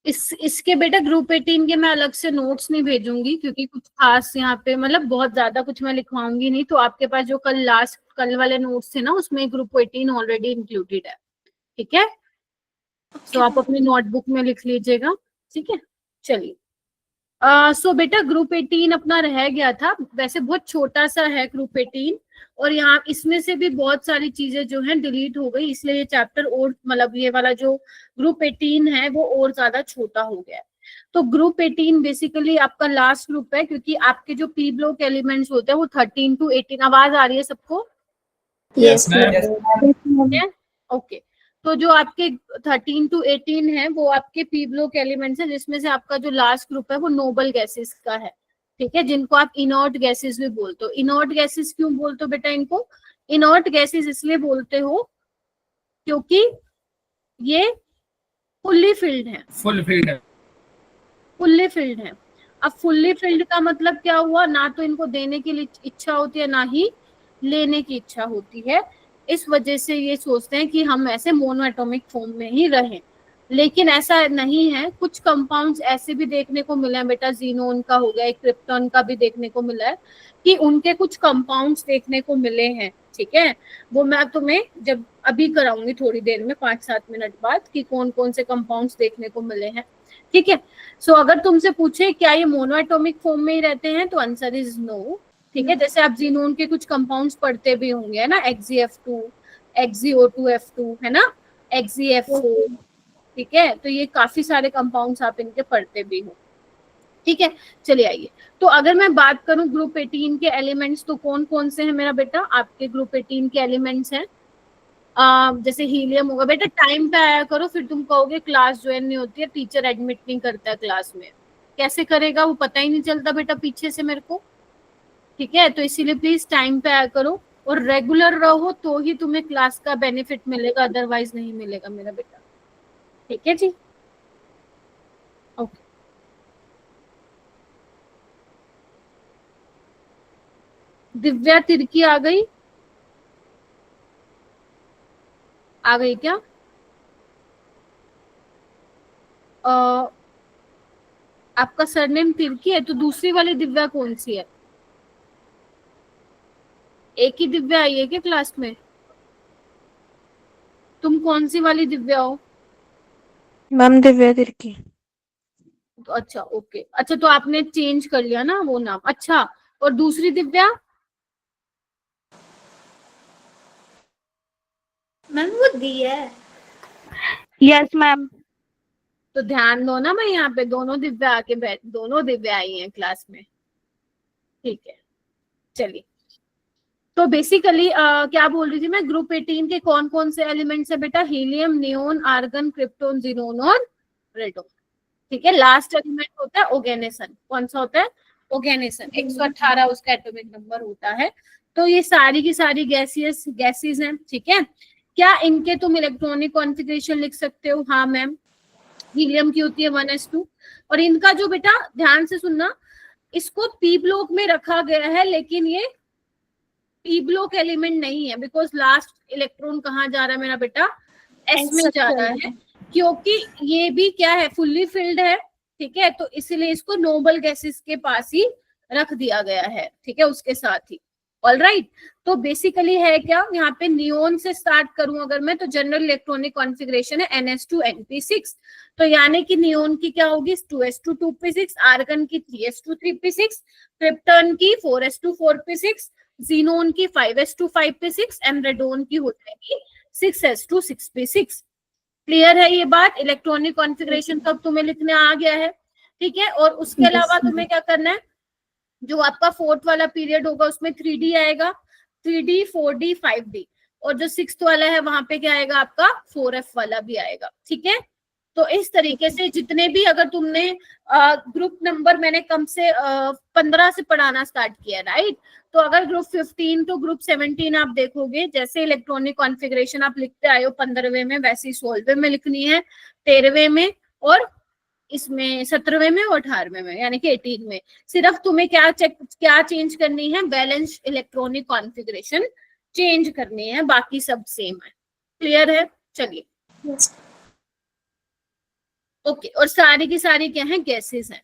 इसके बेटा ग्रुप 18 के मैं अलग से नोट्स नहीं भेजूंगी, क्योंकि कुछ खास यहाँ पे मतलब बहुत ज्यादा कुछ मैं लिखवाऊंगी नहीं। तो आपके पास जो कल वाले नोट्स थे ना, उसमें ग्रुप 18 ऑलरेडी इंक्लूडेड है, ठीक है। तो आप अपनी नोटबुक में लिख लीजिएगा, ठीक है। चलिए, सो बेटा ग्रुप 18 अपना रह गया था। वैसे बहुत छोटा सा है ग्रुप 18, और यहाँ इसमें से भी बहुत सारी चीजें जो है डिलीट हो गई, इसलिए ये चैप्टर और मतलब ये वाला जो ग्रुप 18 है वो और ज्यादा छोटा हो गया है। तो ग्रुप 18 बेसिकली आपका लास्ट ग्रुप है, क्योंकि आपके जो पी ब्लॉक एलिमेंट्स होते हैं वो 13 to 18। आवाज आ रही है सबको? Yes ma'am. ओके। तो जो आपके 13 to 18 है वो आपके पी ब्लॉक एलिमेंट्स है, जिसमें से आपका जो लास्ट ग्रुप है वो नोबल गैसेस का है, ठीक है, जिनको आप इनर्ट गैसेस भी बोलते हो। इनर्ट गैसेस क्यों बोलते हो बेटा इनको? इनर्ट गैसेस इसलिए बोलते हो क्योंकि ये फुल्ली फिल्ड है। फुल्ली फिल्ड है। अब फुल्ली फिल्ड का मतलब क्या हुआ? ना तो इनको देने की इच्छा होती है, ना ही लेने की इच्छा होती है। इस वजह से ये सोचते हैं कि हम ऐसे मोनो एटॉमिक फॉर्म में ही रहें, लेकिन ऐसा नहीं है। कुछ कंपाउंड्स ऐसे भी देखने को मिले हैं बेटा, जीनोन का हो गया, क्रिप्टॉन का भी देखने को मिला है कि उनके कुछ कंपाउंड्स देखने को मिले हैं, ठीक है। वो मैं तुम्हें जब अभी कराऊंगी थोड़ी देर में, 5-7 मिनट बाद, कि कौन कौन से कंपाउंड्स देखने को मिले हैं, ठीक है। सो अगर तुमसे पूछे क्या ये मोनो एटॉमिक फॉर्म में ही रहते हैं, तो आंसर इज नो, ठीक है। जैसे आप जीनोन के कुछ कंपाउंड्स पढ़ते भी होंगे, है ना, XgF2, XgO2F2, है ना, XgF4, ठीक है। तो ये काफी सारे कंपाउंड्स आप इनके पढ़ते भी हो, ठीक है। चलिए आइए, तो अगर मैं बात करूं ग्रुप 18 के एलिमेंट्स, तो कौन कौन से हैं मेरा बेटा? आपके ग्रुप 18 के एलिमेंट्स हैं जैसे हीलियम होगा। बेटा टाइम पे आया करो, फिर तुम कहोगे क्लास ज्वाइन नहीं होती है, टीचर एडमिट नहीं करता है क्लास में। कैसे करेगा वो? पता ही नहीं चलता बेटा पीछे से मेरे को, ठीक है। तो इसीलिए प्लीज टाइम पे आया करो, और रेगुलर रहो तो ही तुम्हें क्लास का बेनिफिट मिलेगा, अदरवाइज नहीं मिलेगा मेरा बेटा, ठीक है जी। ओके, दिव्या तिर्की आ गई? आ गई क्या? आपका सरनेम तिर्की है, तो दूसरी वाली दिव्या कौन सी है? एक ही दिव्या आई है क्या क्लास में? तुम कौन सी वाली दिव्या हो? मैम दिव्या तिर्की। तो अच्छा, ओके, अच्छा, तो आपने चेंज कर लिया ना वो नाम, अच्छा। और दूसरी दिव्या? मैम वो दी है। Yes ma'am. तो ध्यान दो ना, मैं यहाँ पे दोनों दिव्या आके बैठ, दोनों दिव्या आई हैं क्लास में, ठीक है। चलिए, तो बेसिकली क्या बोल रही थी मैं, ग्रुप 18 के कौन कौन से एलिमेंट्स है बेटा? Helium, neon, argon, krypton, xenon और रेडोन, ठीक है। लास्ट एलिमेंट होता है ओगेनेसन। कौन सा होता है? ओगेनेसन। 118 उसका एटॉमिक नंबर होता है। तो ये सारी की सारी गैसेस हैं, ठीक है। क्या इनके तुम इलेक्ट्रॉनिक कॉन्फ़िगरेशन लिख सकते हो? हाँ मैम, हीलियम की होती है 1s2, और इनका जो बेटा ध्यान से सुनना, इसको पी ब्लॉक में रखा गया है, लेकिन ये पी ब्लॉक एलिमेंट नहीं है, बिकॉज लास्ट इलेक्ट्रॉन कहाँ जा रहा है मेरा बेटा? एस में जा रहा है, क्योंकि ये भी क्या है? फुल्ली फिल्ड है, ठीक है। तो इसलिए इसको नोबल गैसेस के पास ही रख दिया गया है, ठीक है, उसके साथ ही। ऑलराइट, तो बेसिकली है क्या यहाँ पे? नियोन से स्टार्ट करूं अगर मैं, तो जनरल इलेक्ट्रॉनिक कॉन्फ़िगरेशन है NS2 Np6। तो यानी कि नियोन की क्या होगी? 2s2 2p6, आर्गन की 3s2 3p6, क्रिप्टन की 4s2 4p6, जीनोन की 5s2 5p6, एंड रेडोन की हो जाएगी 6s2 6p6। क्लियर है ये बात? इलेक्ट्रॉनिक कॉन्फ़िगरेशन तब तुम्हें लिखने आ गया है, ठीक है। और उसके अलावा तुम्हें क्या करना है? जो आपका 4th वाला पीरियड होगा उसमें 3D आएगा, 3D 4D 5D, और जो 6th वाला है वहां पे क्या आएगा आपका? 4F वाला भी आएगा, ठीक है। तो इस तरीके से जितने भी, अगर तुमने ग्रुप नंबर मैंने कम से 15 से पढ़ाना स्टार्ट किया, राइट, तो अगर ग्रुप 15 टू ग्रुप 17 आप देखोगे, जैसे इलेक्ट्रॉनिक कॉन्फ़िगरेशन आप लिखते आए हो 15वें में, वैसे ही 16वें में लिखनी है, 13वें में, और इसमें 17वें में और 18वें में, यानी कि 18 में। सिर्फ तुम्हें क्या चेंज करनी है? बैलेंस इलेक्ट्रॉनिक कॉन्फ़िगरेशन चेंज करनी है, बाकी सब सेम है। क्लियर है? चलिए, ओके, और सारी की सारी क्या है, गैसेस हैं।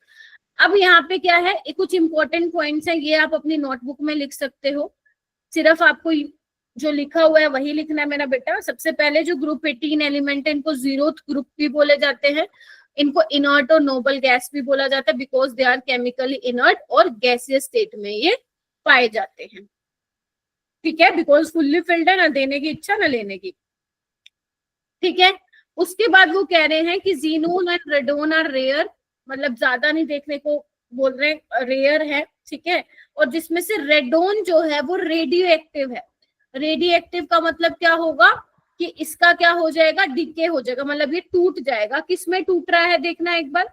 अब यहाँ पे क्या है, कुछ इंपॉर्टेंट पॉइंट्स हैं, ये आप अपनी नोटबुक में लिख सकते हो। सिर्फ आपको जो लिखा हुआ है वही लिखना है मेरा बेटा। सबसे पहले जो ग्रुप 18 एलिमेंट है, इनको जीरोथ ग्रुप भी बोले जाते हैं, इनको इनर्ट और नोबल गैस भी बोला जाता है, because they are chemically inert और गैसियस स्टेट में ये पाए जाते हैं। ठीक है, बिकॉज फुल्ली फिल्ड है, ना देने की इच्छा ना लेने की। ठीक है, उसके बाद वो कह रहे हैं कि xenon and radon are rare, मतलब ज्यादा नहीं देखने को बोल रहे हैं, रेयर है। ठीक है, और जिसमें से रेडोन जो है वो रेडियो एक्टिव है। रेडियो एक्टिव का मतलब क्या होगा कि इसका क्या हो जाएगा, डीके हो जाएगा, मतलब ये टूट जाएगा। किसमें टूट रहा है देखना एक बार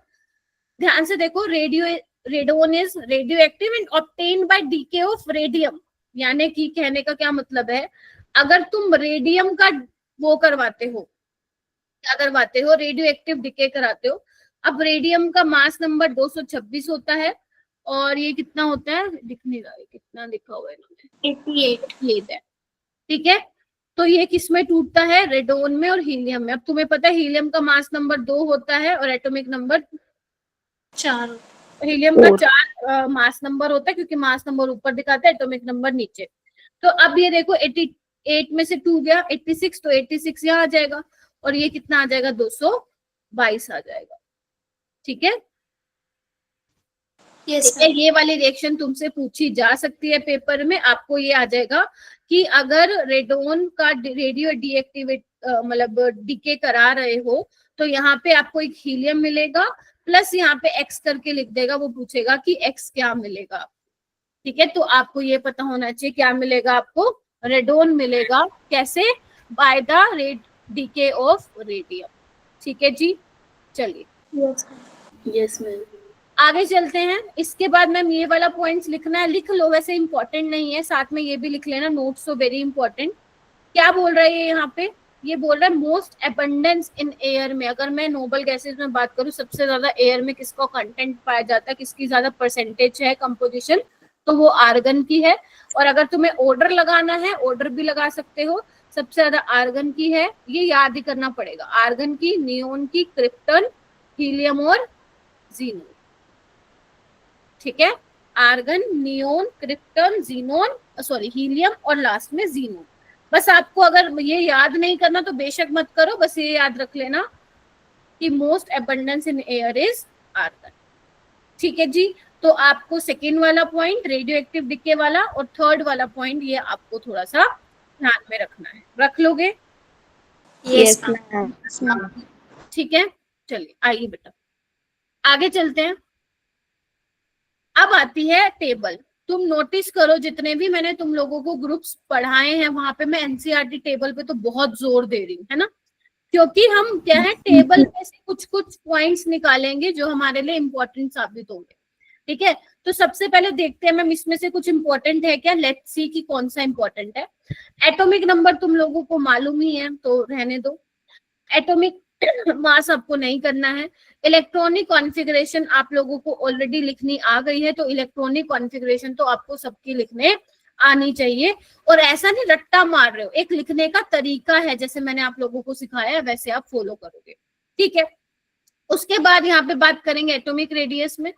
ध्यान से देखो। Radon is radio active and obtained by DK of radium. यानी कि कहने का क्या मतलब है, अगर तुम रेडियम का वो करवाते हो, क्या करवाते हो, रेडियो एक्टिव डीके कराते हो। अब रेडियम का मास नंबर 226 होता है, और ये कितना होता है, दिख नहीं रहा है, कितना लिखा हुआ है इन्होंने, 88 है। ठीक है, तो ये किसमें टूटता है, रेडोन में और हीलियम में। अब तुम्हें पता है हीलियम का मास नंबर 2 होता है और एटॉमिक नंबर 4। हीलियम का 4 मास नंबर होता है, क्योंकि मास नंबर ऊपर दिखाता है, एटॉमिक नंबर नीचे। तो अब ये देखो 88 में से 2 गया 86, तो 86 यहाँ आ जाएगा, और ये कितना आ जाएगा, 222 आ जाएगा। ठीक है, यस ये वाली रिएक्शन तुमसे पूछी जा सकती है पेपर में। आपको ये आ जाएगा कि अगर रेडोन का रेडियो डीएक्टिवेट मतलब डीके करा रहे हो, तो यहाँ पे आपको एक हीलियम मिलेगा, प्लस यहाँ पे एक्स करके लिख देगा, वो पूछेगा कि एक्स क्या मिलेगा। ठीक है, तो आपको ये पता होना चाहिए क्या मिलेगा, आपको रेडोन मिलेगा। कैसे, by the red DK of radium. ठीक है जी, चलिए यस मैम। आगे चलते हैं। इसके बाद मैम ये वाला पॉइंट्स लिखना है, लिख लो, वैसे इंपॉर्टेंट नहीं है, साथ में ये भी लिख लेना, नोट्स सो वेरी इंपॉर्टेंट। क्या बोल रहा है ये यहाँ पे, ये बोल रहा है मोस्ट एबंडेंस इन एयर में। अगर मैं नोबल गैसेस में बात करूँ, सबसे ज्यादा एयर में किसका कंटेंट पाया जाता है, किसकी ज्यादा परसेंटेज है कंपोजिशन, तो वो आर्गन की है। और अगर तुम्हें ऑर्डर लगाना है, ऑर्डर भी लगा सकते हो, सबसे ज्यादा आर्गन की है, ये याद ही करना पड़ेगा, आर्गन की, नियोन की, क्रिप्टन, हीलियम और जीनोन। ठीक है, argon, neon, krypton, xenon, sorry helium, और लास्ट में जीनोन। बस आपको अगर ये याद नहीं करना तो बेशक मत करो, बस ये याद रख लेना कि most abundance in air is argon. ठीक है जी, तो आपको सेकेंड वाला पॉइंट रेडियो एक्टिव डिके वाला और थर्ड वाला पॉइंट ये आपको थोड़ा सा ध्यान में रखना है। रख लोगे? Yes ma'am. ठीक है, चलिए आइए बेटा आगे चलते हैं। अब आती है टेबल। तुम नोटिस करो, जितने भी मैंने तुम लोगों को ग्रुप्स पढ़ाए हैं वहां पे मैं एनसीईआरटी टेबल पे तो बहुत जोर दे रही हूँ, है ना, क्योंकि हम क्या है टेबल में से कुछ कुछ पॉइंट्स निकालेंगे जो हमारे लिए इंपॉर्टेंट साबित होंगे। ठीक है, तो सबसे पहले देखते हैं मैम इसमें से कुछ इंपॉर्टेंट है क्या, लेट्स सी कि कौन सा इंपॉर्टेंट है। एटॉमिक नंबर तुम लोगों को मालूम ही है तो रहने दो, एटॉमिक मास आपको नहीं करना है। इलेक्ट्रॉनिक कॉन्फ़िगरेशन आप लोगों को ऑलरेडी लिखनी आ गई है, तो इलेक्ट्रॉनिक कॉन्फ़िगरेशन तो आपको सबकी लिखने आनी चाहिए। और ऐसा नहीं रट्टा मार रहे हो, एक लिखने का तरीका है, जैसे मैंने आप लोगों को सिखाया है वैसे आप फॉलो करोगे। ठीक है, उसके बाद यहाँ पे बात करेंगे एटॉमिक रेडियस में।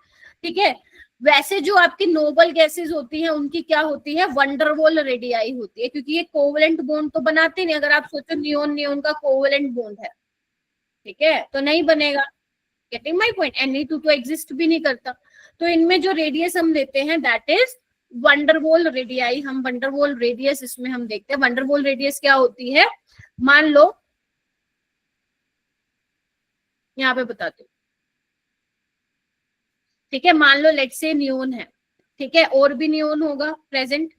ठीक है, वैसे जो आपकी नोबल गैसेस होती हैं उनकी क्या होती है, वंडरवॉल रेडियाई होती है, क्योंकि ये कोवलेंट बॉन्ड तो बनाते नहीं। अगर आप सोचो नियोन नियोन का कोवलेंट बॉन्ड है, ठीक है, तो नहीं बनेगा। गेटिंग माय पॉइंट, Na2 तो एग्जिस्ट भी नहीं करता। तो इनमें जो रेडियस हम लेते हैं दैट इज वंडरवॉल रेडियाई। हम वंडरवॉल रेडियस इसमें हम देखते हैं। वंडरवॉल रेडियस क्या होती है, मान लो यहाँ पे बताते हूँ। ठीक है, मान लो लेट्स से नियोन है, ठीक है, और भी नियोन होगा प्रेजेंट।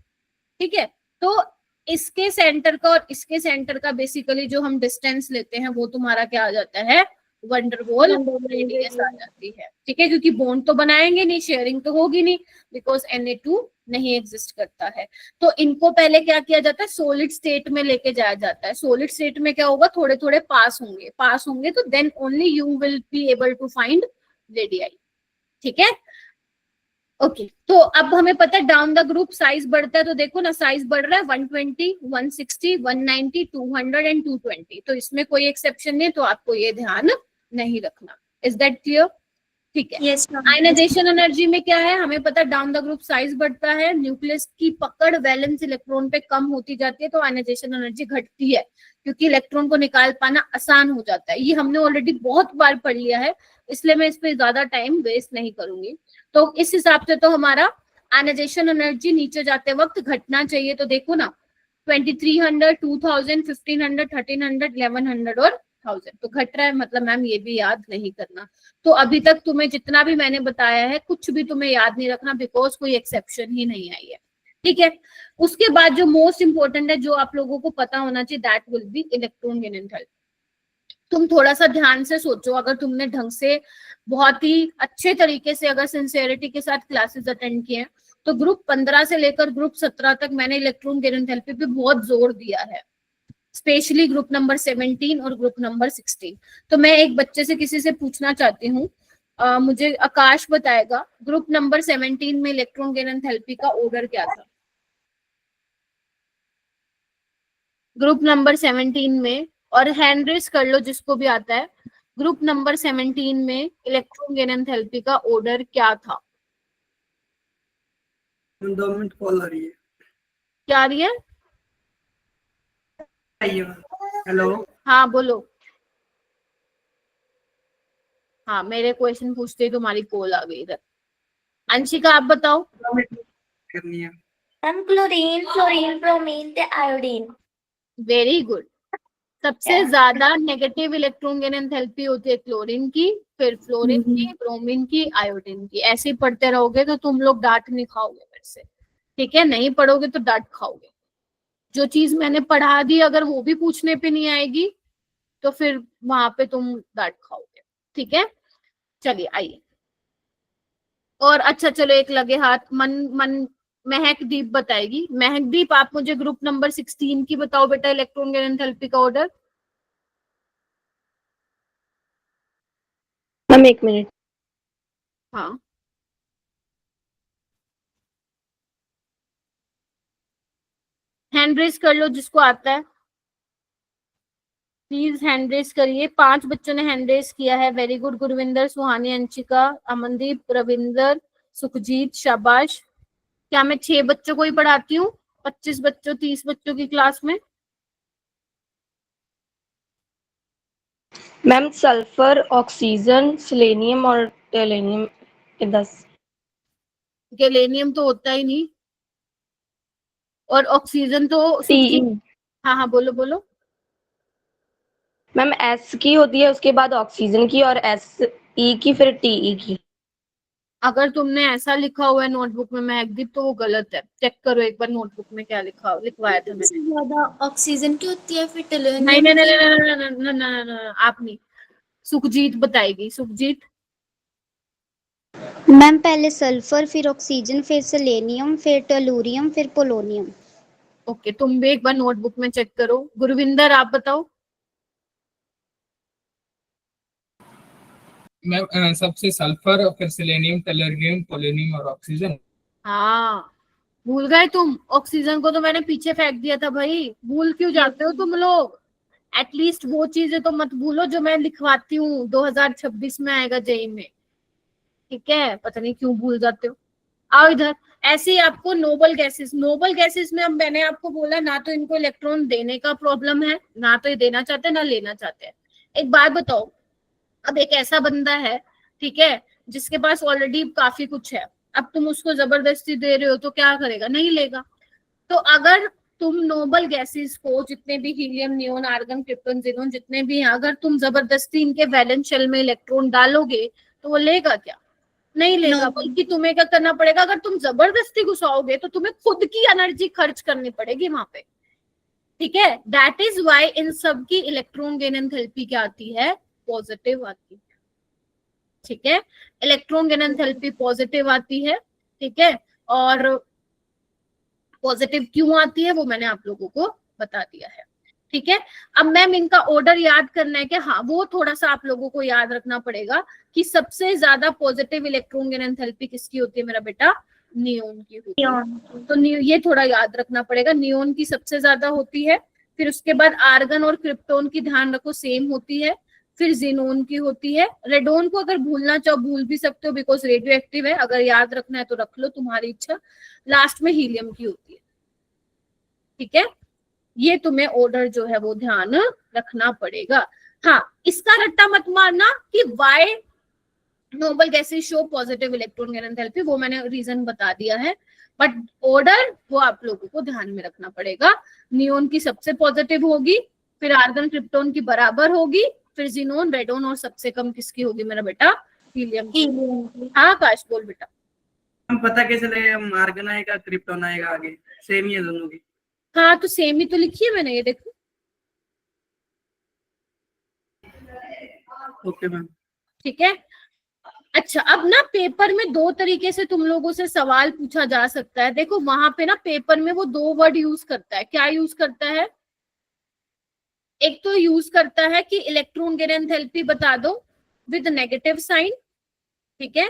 ठीक है, तो इसके सेंटर का और इसके सेंटर का बेसिकली जो हम डिस्टेंस लेते हैं वो तुम्हारा क्या आ जाता है, वंडरवॉल रेडियस आ जाती है। ठीक है, क्योंकि बॉन्ड तो बनाएंगे नहीं, शेयरिंग तो होगी नहीं, बिकॉज Na2 नहीं एग्जिस्ट करता है। तो इनको पहले क्या किया जाता है, सॉलिड स्टेट में लेके जाया जाता है। सॉलिड स्टेट में क्या होगा, थोड़े थोड़े पास होंगे तो then only you will be able to find radii. ठीक है, ओके तो अब हमें पता है डाउन द ग्रुप साइज बढ़ता है, तो देखो ना साइज बढ़ रहा है 120, 160, 190, 200 एंड 220। तो इसमें कोई एक्सेप्शन नहीं, तो आपको ये ध्यान नहीं रखना। Is that clear? ठीक है। Yes, ma'am. आयनाइजेशन एनर्जी में क्या है, हमें पता है डाउन द ग्रुप साइज बढ़ता है, न्यूक्लियस की पकड़ वैलेंस इलेक्ट्रॉन पे कम होती जाती है, तो आयनाइजेशन एनर्जी घटती है, क्योंकि इलेक्ट्रॉन को निकाल पाना आसान हो जाता है। ये हमने ऑलरेडी बहुत बार पढ़ लिया है, इसलिए मैं इस पे ज्यादा टाइम वेस्ट नहीं करूंगी। तो इस हिसाब से तो हमारा आयनाइजेशन एनर्जी नीचे जाते वक्त घटना चाहिए। तो देखो ना, 2300, 2000, 1500, 1300, 1100 और 1000 तो घट रहा है, मतलब मैम ये भी याद नहीं करना। तो अभी तक तुम्हें जितना भी मैंने बताया है कुछ भी तुम्हें याद नहीं रखना, बिकॉज कोई एक्सेप्शन ही नहीं आई है, ठीक है। उसके बाद जो मोस्ट इंपॉर्टेंट है, जो आप लोगों को पता होना चाहिए, that will be electron gain enthalpy. तुम थोड़ा सा ध्यान से सोचो, अगर तुमने ढंग से बहुत ही अच्छे तरीके से अगर सिंसियरिटी के साथ क्लासेस अटेंड किए हैं, तो ग्रुप 15 से लेकर ग्रुप 17 तक मैंने इलेक्ट्रॉन गेन एंथैल्पी पे बहुत जोर दिया है, स्पेशली ग्रुप नंबर 17 और ग्रुप नंबर 16। तो मैं एक बच्चे से किसी से पूछना चाहती हूँ, मुझे आकाश बताएगा ग्रुप नंबर 17 में इलेक्ट्रॉन गेन एंथैल्पी का ऑर्डर क्या था? ग्रुप नंबर 17 में, और हैंड रेस कर लो जिसको भी आता है, ग्रुप नंबर 17 में इलेक्ट्रॉन गेन एंथैल्पी का ऑर्डर क्या था? 2 मिनट कॉल आ रही है। क्या आ रही है? हेलो, हाँ बोलो। हाँ, मेरे क्वेश्चन पूछते ही तुम्हारी कॉल आ गई इधर। अंशिका आप बताओ। करनी है। Ma'am, chlorine, fluorine, bromine, the iodine. Very good. सबसे ज्यादा नेगेटिव इलेक्ट्रॉन गेन एंथैल्पी होती है क्लोरीन की, फिर फ्लोरीन की, ब्रोमीन की, आयोडीन की। ऐसे ही पढ़ते रहोगे तो तुम लोग डांट नहीं खाओगे मेरे से, ठीक है? नहीं पढ़ोगे तो डांट खाओगे। जो चीज मैंने पढ़ा दी अगर वो भी पूछने पे नहीं आएगी तो फिर वहां पे तुम डांट खाओगे, ठीक है? चलिए आइए। और अच्छा चलो, एक लगे हाथ, मन महकदीप बताएगी। महकदीप आप मुझे ग्रुप नंबर 16 की बताओ बेटा, इलेक्ट्रॉन गेन एंथैल्पी का ऑर्डर। Ma'am 1 minute. हाँ, हैंड रेस कर लो जिसको आता है, प्लीज हैंड रेस करिए। 5 बच्चों ने हैंड रेस किया है, वेरी गुड। गुरविंदर, सुहानी, अंशिका, अमनदीप, रविंदर, सुखजीत, शाबाश। क्या मैं 6 बच्चों को ही पढ़ाती हूँ 25 बच्चों 30 बच्चों की क्लास में? मैम सल्फर, ऑक्सीजन, सेलेनियम और टेलेनियम 10। गैलेनियम तो होता ही नहीं, और ऑक्सीजन तो टीई हाँ हाँ बोलो बोलो। मैम एस की होती है, उसके बाद ऑक्सीजन की, और एस ई की, फिर टीई की। अगर तुमने ऐसा लिखा हुआ है नोटबुक में महकदीप तो वो गलत है, चेक करो एक बार नोटबुक में क्या लिखवाया था मैंने। सबसे ज्यादा ऑक्सीजन की होती है, फिर नहीं टेलोनियम नहीं की। नहीं नहीं नहीं नहीं नहीं नहीं, आप नहीं, सुखजीत बताएगी। सुखजीत। मैम पहले सल्फर, फिर ऑक्सीजन, फिर सेलेनियम, फिर टेलुरियम, फिर पोलोनियम। ओके, तुम भी एक बार नोटबुक में चेक करो। गुरविंदर आप बताओ। मैम सबसे सल्फर, फिर सेलेनियम, टेलुरियम, पोलोनियम और ऑक्सीजन। हाँ, भूल गए तुम। ऑक्सीजन को तो मैंने पीछे फेंक दिया था भाई, भूल क्यों जाते हो तुम लोग? एटलीस्ट वो चीजें तो मत भूलो जो मैं लिखवाती हूँ, 2026 में आएगा जेई में, ठीक है? पता नहीं क्यों भूल जाते हो। आओ इधर। ऐसे ही आपको नोबल गैसेस में अब मैंने आपको बोला ना, तो इनको इलेक्ट्रॉन देने का प्रॉब्लम है, ना तो ये देना चाहते ना लेना चाहते हैं। एक बात बताओ, अब एक ऐसा बंदा है, ठीक है, जिसके पास ऑलरेडी काफी कुछ है, अब तुम उसको जबरदस्ती दे रहे हो तो क्या करेगा? नहीं लेगा। तो अगर तुम नोबल गैसेस को, जितने भी हीलियम, नियोन, आर्गन, क्रिप्टन, ज़ीनोन जितने भी हैं, अगर तुम जबरदस्ती इनके वैलेंस शेल में इलेक्ट्रॉन डालोगे तो वो लेगा क्या? नहीं लेगा। बल्कि तुम्हें क्या करना पड़ेगा, अगर तुम जबरदस्ती घुसाओगे तो तुम्हें खुद की एनर्जी खर्च करनी पड़ेगी वहां पे, ठीक है? दैट इज वाई इन सब की इलेक्ट्रॉन गेन एंथैल्पी क्या आती है? पॉजिटिव आती है, ठीक है? इलेक्ट्रॉन गेन एंथैल्पी पॉजिटिव आती है, ठीक है? और पॉजिटिव क्यों आती है वो मैंने आप लोगों को बता दिया है, ठीक है? अब मैम इनका ऑर्डर याद करना है कि हाँ, वो थोड़ा सा आप लोगों को याद रखना पड़ेगा कि सबसे ज्यादा पॉजिटिव इलेक्ट्रॉन गेन एंथैल्पी किसकी होती है मेरा बेटा? नियोन की होती है। तो ये थोड़ा याद रखना पड़ेगा, नियोन की सबसे ज्यादा होती है। फिर उसके बाद आर्गन और क्रिप्टोन की ध्यान रखो, सेम होती है। फिर जीनोन की होती है। रेडोन को अगर भूलना चाहो भूल भी सकते हो बिकॉज रेडियो एक्टिव है, अगर याद रखना है तो रख लो, तुम्हारी इच्छा। लास्ट में हीलियम की होती है। ठीक है, ये तुम्हें ऑर्डर जो है वो ध्यान रखना पड़ेगा। हाँ, इसका रट्टा मत मारना कि why noble gases show positive electron gain enthalpy, वो मैंने रीजन बता दिया है, बट ऑर्डर वो आप लोगों को ध्यान में रखना पड़ेगा। नियोन की सबसे पॉजिटिव होगी, फिर आर्गन क्रिप्टोन की बराबर होगी, फिर जीनोन, रेडोन, और सबसे कम किसकी होगी मेरा बेटा? हीलियम की। हाँ आकाश बोल बेटा। हम पता कैसे लगेगा आर्गन आएगा क्रिप्टोन आएगा आगे? सेम ही है दोनों की। हाँ तो सेम ही तो लिखी है मैंने, ये देखो। Okay ma'am. ठीक है, अच्छा अब ना पेपर में दो तरीके से तुम लोगों से सवाल पूछा जा सकता है। देखो वहां पे ना पेपर में वो दो वर्ड यूज करता है। क्या यूज करता है? एक तो यूज करता है कि इलेक्ट्रॉन गेन एंथैल्पी बता दो विद नेगेटिव साइन, ठीक है,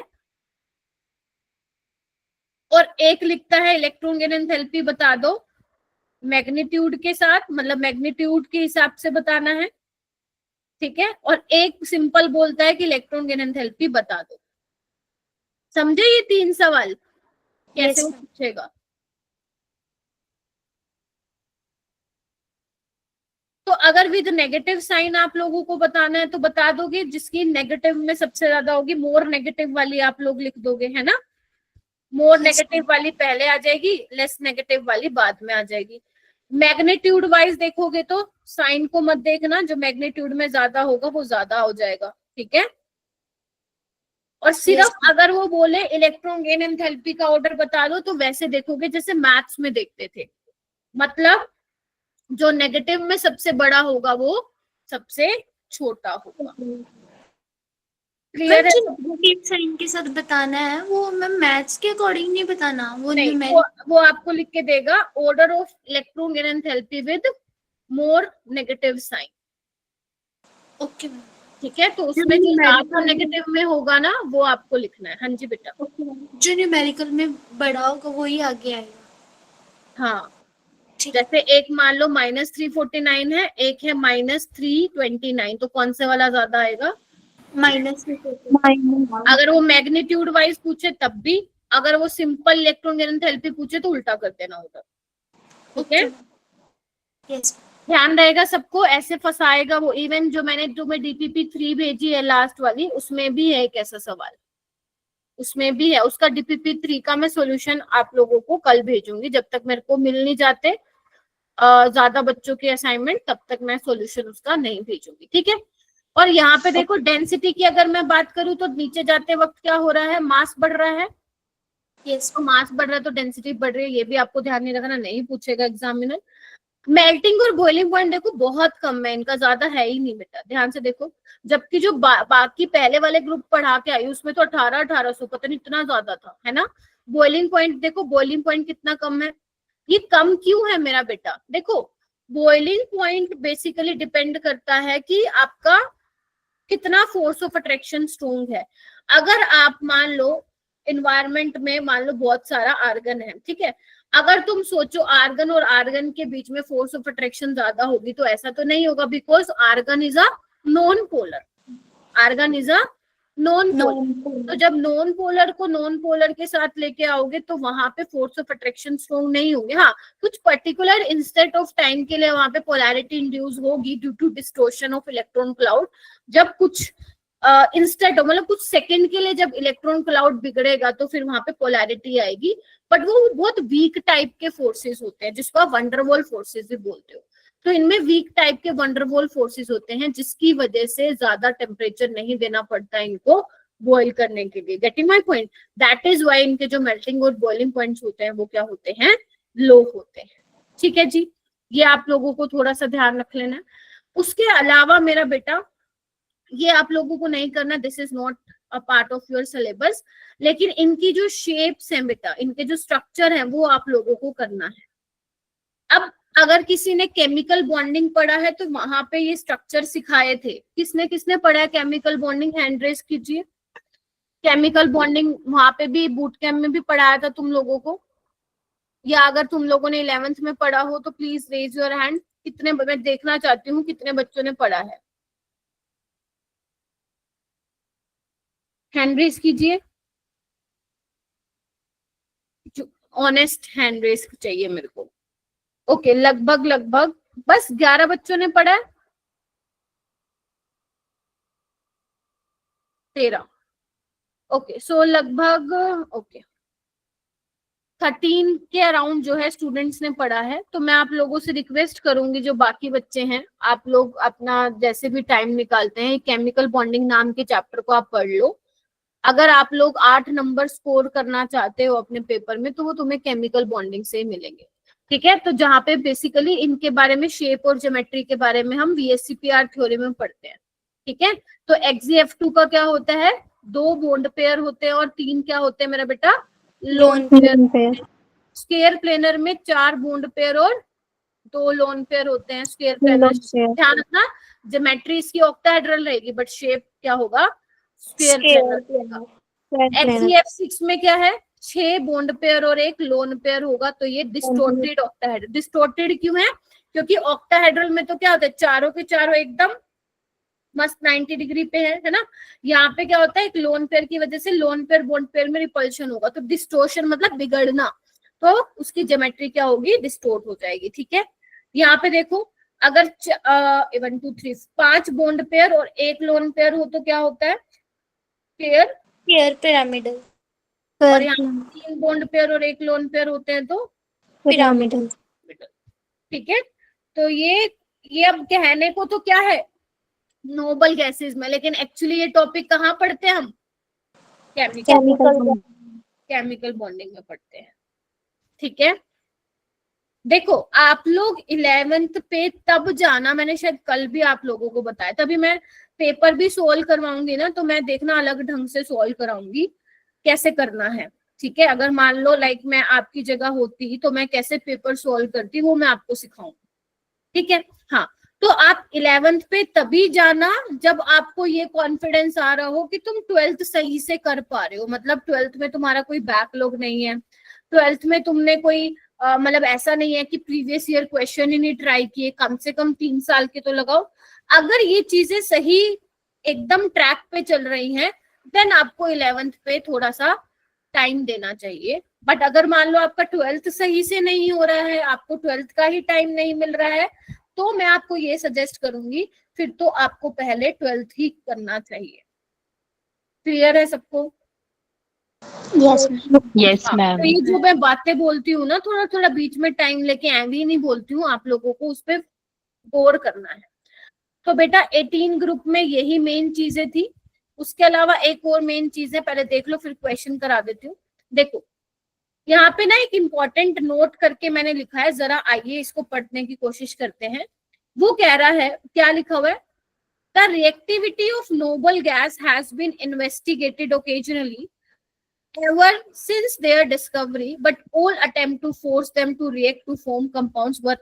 और एक लिखता है इलेक्ट्रॉन गेन एंथैल्पी बता दो मैग्नीट्यूड के साथ, मतलब मैग्नीट्यूड के हिसाब से बताना है, ठीक है, और एक सिंपल बोलता है कि इलेक्ट्रॉन गेन एंथैल्पी बता दो। समझे ये तीन सवाल कैसे वो पूछेगा? तो अगर विद नेगेटिव साइन आप लोगों को बताना है तो बता दोगे, जिसकी नेगेटिव में सबसे ज्यादा होगी, मोर नेगेटिव वाली आप लोग लिख दोगे, है ना? मोर नेगेटिव वाली पहले आ जाएगी, लेस नेगेटिव वाली बाद में आ जाएगी। मैग्नीट्यूड वाइज देखोगे तो साइन को मत देखना, जो मैग्नीट्यूड में ज्यादा होगा वो ज्यादा हो जाएगा, ठीक है। और सिर्फ अगर वो बोले इलेक्ट्रॉन गेन एंथैल्पी का ऑर्डर बता दो तो वैसे देखोगे जैसे मैथ्स में देखते थे, मतलब जो नेगेटिव में सबसे बड़ा होगा वो सबसे छोटा होगा। क्लियर है? साइन के साथ बताना है वो मैम, मैथ्स के अकॉर्डिंग नहीं बताना, वो नहीं, वो आपको लिख के देगा order of electron gain enthalpy with more negative sign. Okay ma'am, ठीक है, तो उसमें जो ज्यादा नेगेटिव में होगा ना वो आपको लिखना है। हाँ जी बेटा। जो न्यूमेरिकल में बड़ा होगा वही आगे आएगा। हाँ, जैसे एक मान लो -349 है, एक है -329, तो कौन से वाला ज्यादा आएगा? माइनस। अगर वो मैग्नीट्यूड वाइज पूछे तब भी, अगर वो सिंपल इलेक्ट्रॉन गेन एंथैल्पी पूछे तो उल्टा कर देना उधर, ठीक है। यस, ध्यान रहेगा सबको, ऐसे फंसाएगा वो। इवन जो मैंने तुम्हें DPP 3 भेजी है लास्ट वाली, उसमें भी है एक ऐसा सवाल, उसमें भी है। उसका DPP 3 का मैं सॉल्यूशन आप लोगों को कल भेजूंगी, जब तक मेरे को मिल नहीं जाते ज्यादा बच्चों के असाइनमेंट, तब तक मैं सॉल्यूशन उसका नहीं भेजूंगी, ठीक है। और यहाँ पे देखो डेंसिटी की अगर मैं बात करूँ तो नीचे जाते वक्त क्या हो रहा है? मास बढ़ रहा है। यस, तो मास बढ़ रहा है तो डेंसिटी बढ़ रही है, ये भी आपको ध्यान नहीं रखना, नहीं पूछेगा एग्जामिनर। मेल्टिंग और बॉइलिंग पॉइंट देखो बहुत कम है इनका, ज्यादा है ही नहीं बेटा, ध्यान से देखो। जबकि जो बाकी पहले वाले ग्रुप पढ़ा के आई उसमें तो 1800 पता नहीं इतना ज्यादा था, है ना। बॉइलिंग पॉइंट देखो, बॉइलिंग पॉइंट कितना कम है। ये कम क्यों है मेरा बेटा? देखो बॉइलिंग पॉइंट बेसिकली डिपेंड करता है कि आपका कितना फोर्स ऑफ अट्रैक्शन स्ट्रोंग है। अगर आप मान लो एनवायरमेंट में मान लो बहुत सारा आर्गन है, ठीक है, अगर तुम सोचो आर्गन और आर्गन के बीच में फोर्स ऑफ अट्रैक्शन ज्यादा होगी, तो ऐसा तो नहीं होगा, because argon is a non polar, argon is a non polar. तो जब नॉन पोलर को नॉन पोलर के साथ लेके आओगे तो वहां पे फोर्स ऑफ अट्रैक्शन स्ट्रॉन्ग नहीं होंगे। हाँ, कुछ पर्टिकुलर इंस्टेंट ऑफ टाइम के लिए वहां पे पोलैरिटी इंड्यूस होगी due to distortion of electron cloud. जब कुछ इंस्टेंट मतलब कुछ सेकंड के लिए जब इलेक्ट्रॉन क्लाउड बिगड़ेगा तो फिर वहां पे पोलैरिटी आएगी, बट वो बहुत वीक टाइप के फोर्सेस होते हैं जिसको आप वंडरवॉल फोर्सेस भी बोलते हो। तो इनमें वीक टाइप के वंडरवॉल फोर्सेस होते हैं जिसकी वजह से ज्यादा टेम्परेचर नहीं देना पड़ता इनको बॉइल करने के लिए। Getting my point? That is why इनके जो मेल्टिंग और बॉइलिंग पॉइंट्स होते हैं वो क्या होते हैं? लो होते हैं। ठीक है जी, ये आप लोगों को थोड़ा सा ध्यान रख लेना। उसके अलावा मेरा बेटा ये आप लोगों को नहीं करना, this is not a part of your syllabus, लेकिन इनकी जो शेप्स हैं बेटा, इनके जो स्ट्रक्चर हैं वो आप लोगों को करना है। अब अगर किसी ने केमिकल बॉन्डिंग पढ़ा है तो वहां पे ये स्ट्रक्चर सिखाए थे। किसने किसने पढ़ा है केमिकल बॉन्डिंग? हैंड रेज कीजिए। केमिकल बॉन्डिंग वहां पे भी बूट कैम्प में भी पढ़ाया था तुम लोगों को, या अगर तुम लोगों ने 11th में पढ़ा हो तो प्लीज रेज योर हैंड। कितने, मैं देखना चाहती हूँ कितने बच्चों ने पढ़ा है। हैंड रेस कीजिए, जो ऑनेस्ट हैंड रेस चाहिए मेरे को। ओके, लगभग लगभग बस 11 बच्चों ने पढ़ा है, 13। ओके, सो लगभग ओके 13 के अराउंड जो है स्टूडेंट्स ने पढ़ा है। तो मैं आप लोगों से रिक्वेस्ट करूंगी, जो बाकी बच्चे हैं, आप लोग अपना जैसे भी टाइम निकालते हैं, केमिकल बॉन्डिंग नाम के चैप्टर को आप पढ़ लो। अगर आप लोग 8 नंबर स्कोर करना चाहते हो अपने पेपर में, तो वो तुम्हें केमिकल बॉन्डिंग से ही मिलेंगे, ठीक है। तो जहाँ पे बेसिकली इनके बारे में, शेप और ज्योमेट्री के बारे में हम VSCPR थ्योरी में पढ़ते हैं, ठीक है। तो XeF2 का क्या होता है, 2 बॉन्ड पेयर होते हैं और 3 क्या होते हैं मेरा बेटा, लोन पेयर। स्क्वायर प्लेनर में 4 बॉन्ड पेयर और 2 लोन पेयर होते हैं। स्क्वायर प्लेनर ध्यान रखना, ज्योमेट्री इसकी ऑक्टाहेड्रल रहेगी, बट शेप क्या होगा, स्क्वायर प्लेनर। XeF6 में क्या है, 6 बॉन्ड पेयर और 1 लोन पेयर होगा, तो ये डिस्टोर्टेड ऑक्टाहेड्रल। डिस्टोर्टेड क्यों है, क्योंकि ऑक्टाहेड्रल में तो क्या होता है, चारों के चारों एकदम मस्त 90 डिग्री पे है ना। यहाँ पे क्या होता है, एक लोन पेयर की वजह से लोन पेयर बॉन्ड पेयर में रिपल्शन होगा, तो डिस्टोर्शन मतलब बिगड़ना, तो उसकी ज्योमेट्री क्या होगी, डिस्टोर्ट हो जाएगी, ठीक है। यहाँ पे देखो, अगर 1 2 3 5 बॉन्ड पेयर और 1 लोन पेयर हो तो क्या होता है, पेयर पिरामिडल। और यहाँ 3 बॉन्ड पेयर और 1 लोन पेयर होते हैं तो पिरामिडल, ठीक है। तो ये अब कहने को तो क्या है, नोबल गैसेस में, लेकिन एक्चुअली ये टॉपिक कहाँ पढ़ते हैं हम, केमिकल बॉन्डिंग में पढ़ते हैं, ठीक है। देखो आप लोग 11th पे तब जाना, मैंने शायद कल भी आप लोगों को बताया, तभी मैं पेपर भी सोल्व करवाऊंगी ना, तो मैं देखना अलग ढंग से सोल्व कराऊंगी कैसे करना है, ठीक है। अगर मान लो लाइक मैं आपकी जगह होती तो मैं कैसे पेपर सोल्व करती, वो मैं आपको सिखाऊंगी, ठीक है। हाँ, तो आप 11th पे तभी जाना जब आपको ये कॉन्फिडेंस आ रहा हो कि तुम 12th सही से कर पा रहे हो, मतलब 12th में तुम्हारा कोई बैकलॉग नहीं है, 12th में तुमने कोई मतलब ऐसा नहीं है कि प्रीवियस ईयर क्वेश्चन ही नहीं ट्राई किए, कम से कम 3 साल के तो लगाओ। अगर ये चीजें सही एकदम ट्रैक पे चल रही हैं, देन आपको 11th पे थोड़ा सा टाइम देना चाहिए। बट अगर मान लो आपका 12th सही से नहीं हो रहा है, आपको 12th का ही टाइम नहीं मिल रहा है, तो मैं आपको ये सजेस्ट करूंगी, फिर तो आपको पहले 12th ही करना चाहिए। क्लियर है सबको? Yes ma'am. तो ये जो मैं बातें बोलती हूँ ना, थोड़ा थोड़ा बीच में टाइम लेके ऐवी नहीं बोलती हूँ, आप लोगों को उस पर गौर करना है। तो बेटा 18 ग्रुप में यही मेन चीजें थी। उसके अलावा एक और मेन चीज है, पहले देख लो फिर क्वेश्चन करा देती हूँ। देखो यहाँ पे ना एक इम्पॉर्टेंट नोट करके मैंने लिखा है, जरा आइए इसको पढ़ने की कोशिश करते हैं। वो कह रहा है, क्या लिखा हुआ है, the reactivity of noble gas has been investigated occasionally ever since their discovery, but all attempt to force them to react to form compounds were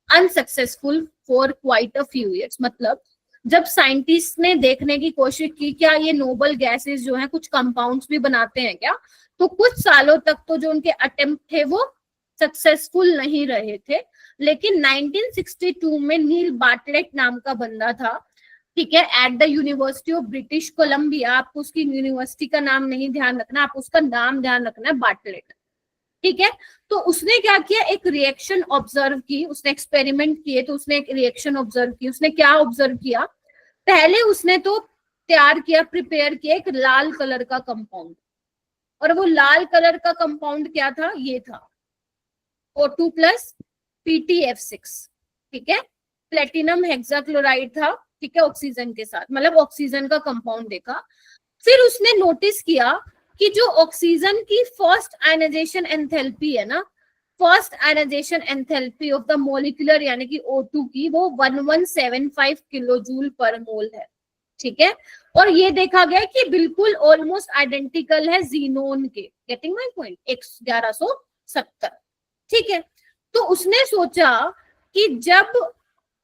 unsuccessful for quite a few years। मतलब जब scientist ने देखने की कोशिश की क्या ये noble gases जो हैं कुछ कंपाउंड्स भी बनाते हैं क्या, तो कुछ सालों तक तो जो उनके अटेम्प्ट थे वो सक्सेसफुल नहीं रहे थे। लेकिन 1962 में नील बार्टलेट नाम का बंदा था, ठीक है, at the university of British Columbia. आपको उसकी यूनिवर्सिटी का नाम नहीं ध्यान रखना, आप उसका नाम ध्यान रखना है, बार्टलेट, ठीक है। तो उसने क्या किया, एक रिएक्शन ऑब्जर्व की, उसने एक्सपेरिमेंट किए, तो उसने एक रिएक्शन ऑब्जर्व की। उसने क्या ऑब्जर्व किया, पहले उसने तो तैयार किया, प्रिपेयर किया एक लाल कलर का कंपाउंड, और वो लाल कलर का कंपाउंड क्या था, ये था O2 प्लस PTF6, ठीक है, प्लेटिनम हेक्साक्लोराइड था, ठीक है, ऑक्सीजन के साथ, मतलब ऑक्सीजन का कंपाउंड देखा। फिर उसने नोटिस किया कि जो ऑक्सीजन की फर्स्ट आयनाइजेशन एंथैल्पी है ना, first ionization enthalpy of the molecular यानी कि O2 की, वो 1175 किलोजूल पर मोल है, ठीक है। और ये देखा गया कि बिल्कुल ऑलमोस्ट आइडेंटिकल है जीनोन के, गेटिंग माय पॉइंट, 1170, ठीक है। तो उसने सोचा कि जब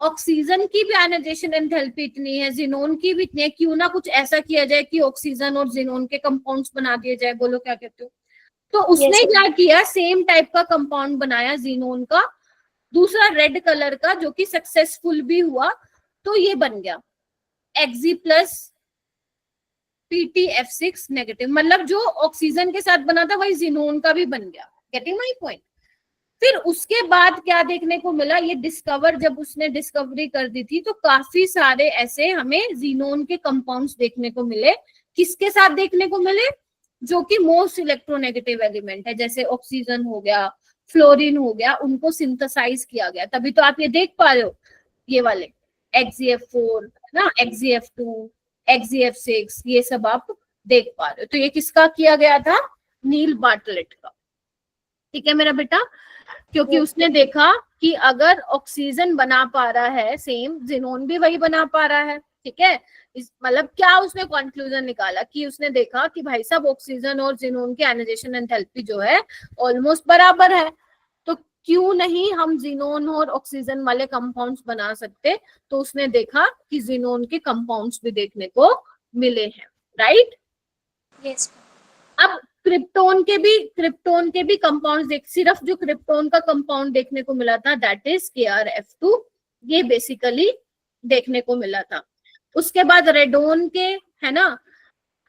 ऑक्सीजन की भी आयनाइजेशन एंथैल्पी इतनी है, जीनोन की भी इतनी है, क्यों ना कुछ ऐसा किया जाए कि ऑक्सीजन और जीनोन के कंपाउंड्स बना दिए जाए। बोलो क्या कहते हो? तो उसने क्या किया, सेम टाइप का कंपाउंड बनाया जीनोन का, दूसरा रेड कलर का, जो कि सक्सेसफुल भी हुआ। तो ये बन गया Xe प्लस PTF6 नेगेटिव, मतलब जो ऑक्सीजन के साथ बना था वही जिनोन का भी बन गया। Getting my point. फिर उसके बाद क्या देखने को मिला, ये डिस्कवर जब उसने डिस्कवरी कर दी थी तो काफी सारे ऐसे हमें जीनोन के कंपाउंड्स देखने को मिले। किसके साथ देखने को मिले? जो कि मोस्ट इलेक्ट्रोनेगेटिव एलिमेंट है, जैसे ऑक्सीजन हो गया, फ्लोरीन हो गया, उनको सिंथेसाइज किया गया। तभी तो आप ये देख पा रहे हो ये वाले XeF4 ना, XeF2, XeF6, ये सब आप देख पा रहे हो। तो ये किसका किया गया था? नील बार्टलेट का। ठीक है मेरा बेटा, क्योंकि उसने देखा कि अगर ऑक्सीजन बना पा रहा है सेम, जिनोन भी वही बना पा रहा है। ठीक है, इस मतलब क्या उसने कंक्लूजन निकाला कि उसने देखा कि भाई साहब ऑक्सीजन और जिनोन की आयनाइजेशन एंथैल्पी जो है ऑलमोस्ट बराबर है, तो क्यों नहीं हम जिनोन और ऑक्सीजन वाले कंपाउंड्स बना सकते। तो उसने देखा कि जिनोन के कंपाउंड्स भी देखने को मिले हैं, राइट। यस। अब क्रिप्टोन के भी कंपाउंड देख, सिर्फ जो क्रिप्टोन का कंपाउंड देखने को मिला था दैट इज KrF2, ये बेसिकली देखने को मिला था। उसके बाद रेडोन के, है ना,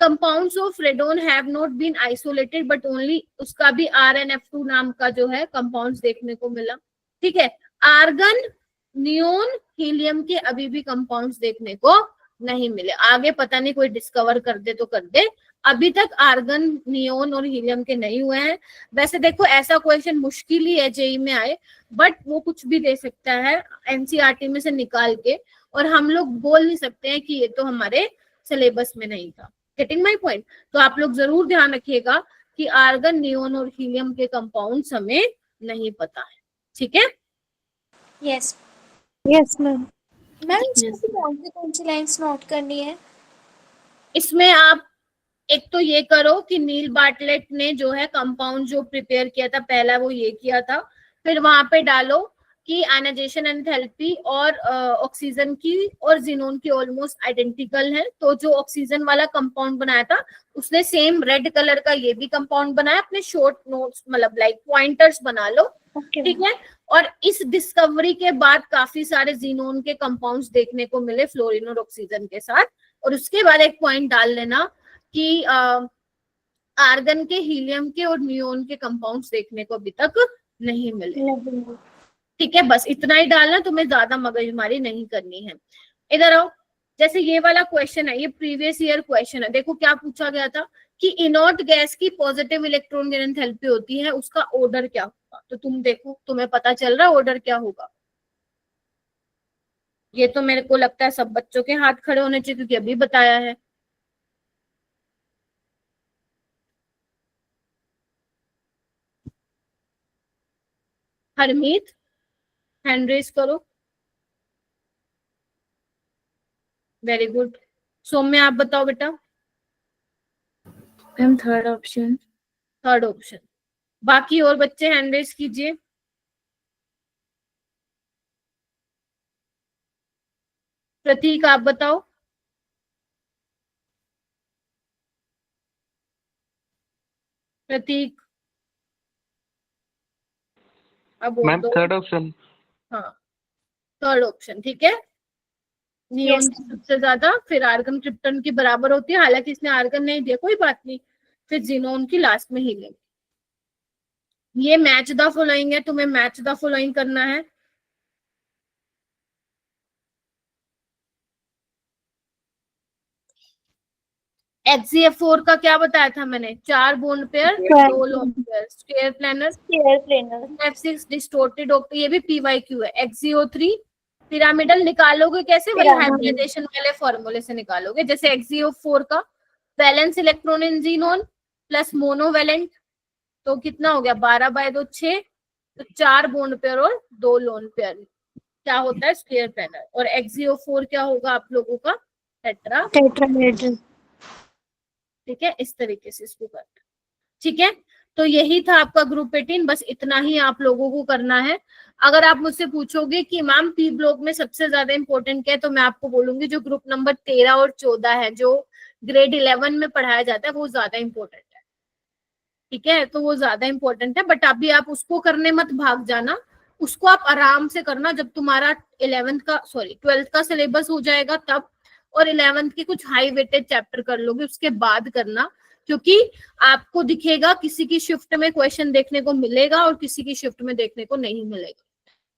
compounds of radon have not been isolated but only, उसका भी RnF2 नाम का जो है कंपाउंड्स देखने को मिला। ठीक है, आर्गन, नियोन, हीलियम के अभी भी कंपाउंड्स देखने को नहीं मिले। आगे पता नहीं कोई डिस्कवर कर दे तो कर दे, अभी तक आर्गन, नियोन और हीलियम के नहीं हुए हैं। वैसे देखो ऐसा क्वेश्चन मुश्किल ही है जेई में आए, बट वो कुछ भी दे सकता है एनसीईआरटी में से निकाल के, और हम लोग बोल नहीं सकते हैं कि ये तो हमारे सिलेबस में नहीं था। Getting my point. तो आप लोग जरूर ध्यान रखिएगा कि आर्गन, नियोन और हीलियम के कंपाउंड्स हमें नहीं पता है। ठीक है, यस यस मैम। मैम, इसमें कौन सी लाइंस नोट करनी है? इसमें आप एक तो ये करो कि नील बार्टलेट ने जो है कंपाउंड जो प्रिपेयर किया था पहला वो ये किया था, फिर वहां पे डालो कि आयनाइजेशन एंथैल्पी और ऑक्सीजन की और जिनोन की ऑलमोस्ट आइडेंटिकल है। तो जो ऑक्सीजन वाला कंपाउंड बनाया था उसने सेम रेड कलर का ये भी कंपाउंड बनाया। अपने शॉर्ट नोट्स मतलब लाइक पॉइंटर्स बना लो, ठीक है। और इस डिस्कवरी के बाद काफी सारे जिनोन के कंपाउंड्स देखने को मिले फ्लोरीन और ऑक्सीजन के साथ। और उसके बाद एक पॉइंट डाल लेना कि आर्गन के, हीलियम के और नियोन के कंपाउंड्स देखने को अभी तक नहीं मिले। ठीक है, बस इतना ही डालना, तुम्हें ज्यादा मगजमारी नहीं करनी है। इधर आओ, जैसे ये वाला क्वेश्चन है, ये प्रीवियस ईयर क्वेश्चन है। देखो क्या पूछा गया था कि इनॉर्ट गैस की पॉजिटिव इलेक्ट्रॉन एंथैल्पी होती है, उसका ऑर्डर क्या होगा। तो तुम देखो, तुम्हें पता चल रहा है ऑर्डर क्या होगा। ये तो मेरे को लगता है सब बच्चों के हाथ खड़े होने चाहिए क्योंकि अभी बताया है। हरमीत, हैंड रेज करो। Very good. सौम्य आप बताओ बेटा। Ma'am third option. Third option. बाकी और बच्चे हैंड रेज कीजिए। प्रतीक आप बताओ। प्रतीक अब मैम थर्ड ऑप्शन। हाँ, थर्ड ऑप्शन, ठीक है। नियोन की सबसे ज्यादा, फिर आर्गन क्रिप्टन की बराबर होती है, हालांकि इसने आर्गन नहीं दिया, कोई बात नहीं। फिर जिनोन की लास्ट में हीलियम। ये मैच द फॉलोइंग है, तुम्हें मैच द फॉलोइंग करना है। HCF4 का क्या बताया था मैंने? 4 bond pair, 2 lone pair, square planar, F6 distorted, ये भी PYQ है। XeO3 पिरामिडल निकालोगे कैसे? वही हाइब्रिडाइजेशन वाले फॉर्मूले से निकालोगे। जैसे XeO4 का valence electron in xenon plus monovalent, तो कितना हो गया? 12/2 6, तो 4 बॉन्ड पेयर और 2 लोन पेयर क्या होता है? Square planar. और XeO4 क्या होगा आप लोगों का? टेट्राहेड्रल। ठीक है, इस तरीके से इसको करना। ठीक है, तो यही था आपका ग्रुप 18। बस इतना ही आप लोगों को करना है। अगर आप मुझसे पूछोगे कि मैम पी ब्लॉक में सबसे ज्यादा इंपॉर्टेंट क्या है, तो मैं आपको बोलूंगी जो ग्रुप नंबर 13 और 14 है, जो ग्रेड 11 में पढ़ाया जाता है, वो ज्यादा इंपॉर्टेंट है। ठीक है, तो वो ज्यादा इंपॉर्टेंट है, बट अभी आप उसको करने मत भाग जाना। उसको आप आराम से करना, जब तुम्हारा 12th का सिलेबस हो जाएगा तब। और 11th के कुछ हाई वेटेड चैप्टर कर लोगे, उसके बाद करना, क्योंकि आपको दिखेगा किसी की शिफ्ट में क्वेश्चन देखने को मिलेगा और किसी की शिफ्ट में देखने को नहीं मिलेगा।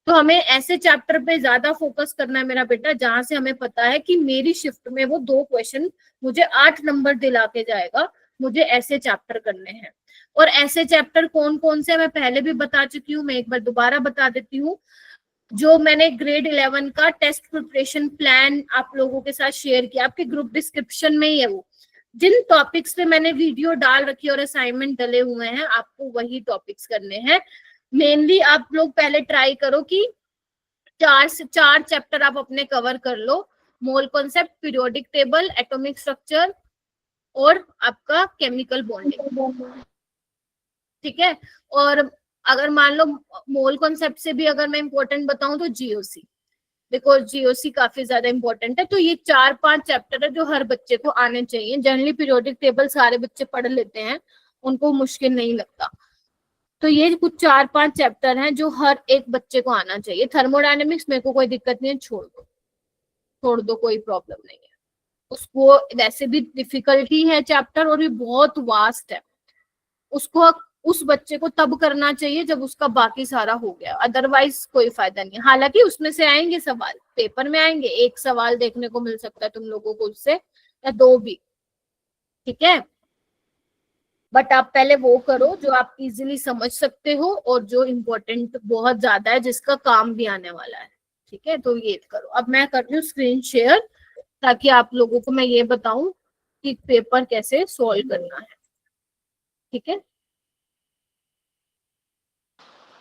तो हमें ऐसे चैप्टर पे ज्यादा फोकस करना है मेरा बेटा जहां से हमें पता है कि मेरी शिफ्ट में वो 2 क्वेश्चन मुझे 8 नंबर दिला के जाएगा, मुझे ऐसे चैप्टर करने हैं। और ऐसे चैप्टर कौन कौन से मैं पहले भी बता चुकी हूँ, मैं एक बार दोबारा बता देती हूँ। जो मैंने ग्रेड 11 का टेस्ट प्रिपरेशन प्लान आप लोगों के साथ शेयर किया, आपके ग्रुप डिस्क्रिप्शन में ही है वो, जिन टॉपिक्स पे मैंने वीडियो डाल रखी और असाइनमेंट डले हुए हैं, आपको वही टॉपिक्स करने हैं। मेनली आप लोग पहले ट्राई करो कि 4 से 4 चैप्टर आप अपने कवर कर लो, mole concept, periodic table, atomic structure और आपका केमिकल बॉन्डिंग, ठीक है। और अगर मान लो मोल कॉन्सेप्ट से भी अगर मैं इंपॉर्टेंट बताऊं तो जीओसी, बिकॉज जीओसी काफी ज्यादा इंपॉर्टेंट है। तो ये 4-5 चैप्टर है जो हर बच्चे को आने चाहिए। जनरली पीरियोडिक टेबल सारे बच्चे पढ़ लेते हैं, उनको मुश्किल नहीं लगता। तो ये कुछ 4-5 चैप्टर हैं जो हर एक बच्चे को आना चाहिए। थर्मोडायनेमिक्स मेरे को कोई दिक्कत नहीं है, छोड़ दो, कोई प्रॉब्लम नहीं है उसको, वैसे भी डिफिकल्ट ही है चैप्टर और ये बहुत वास्ट है। उसको उस बच्चे को तब करना चाहिए जब उसका बाकी सारा हो गया, अदरवाइज कोई फायदा नहीं है। हालांकि उसमें से आएंगे सवाल, पेपर में आएंगे, 1 सवाल देखने को मिल सकता है तुम लोगों को उससे, या 2 भी, ठीक है। बट आप पहले वो करो जो आप इजीली समझ सकते हो और जो इम्पोर्टेंट बहुत ज्यादा है, जिसका काम भी आने वाला है, ठीक है। तो ये करो। अब मैं कर रही हूँ स्क्रीन शेयर ताकि आप लोगों को मैं ये बताऊं कि पेपर कैसे सॉल्व करना है, ठीक है।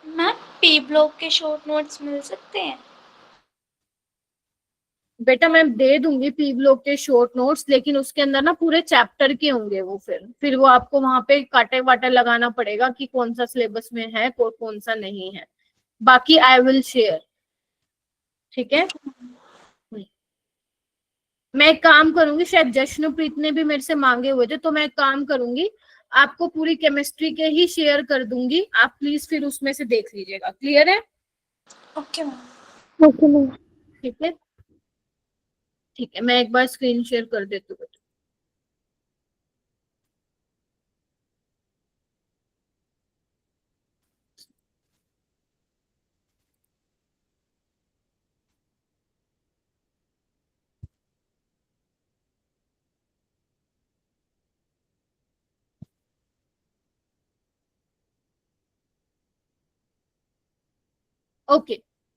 मैम पी ब्लॉक के शॉर्ट नोट्स मिल सकते हैं? बेटा मैं दे दूंगी पी ब्लॉक के शॉर्ट नोट्स, लेकिन उसके अंदर ना पूरे चैप्टर के होंगे वो, फिर वो आपको वहां पे काटे वाटे लगाना पड़ेगा कि कौन सा सिलेबस में है कौन सा नहीं है। बाकी आई विल शेयर, ठीक है। मैं एक काम करूंगी, शायद जश्नप्रीत ने भी मेरे से मांगे हुए थे, तो मैं एक काम करूंगी, आपको पूरी केमिस्ट्री के ही शेयर कर दूंगी, आप प्लीज फिर उसमें से देख लीजिएगा। क्लियर है? Okay ma'am. Okay ma'am. ठीक है, ठीक है। मैं एक बार स्क्रीन शेयर कर देती हूँ। ओके,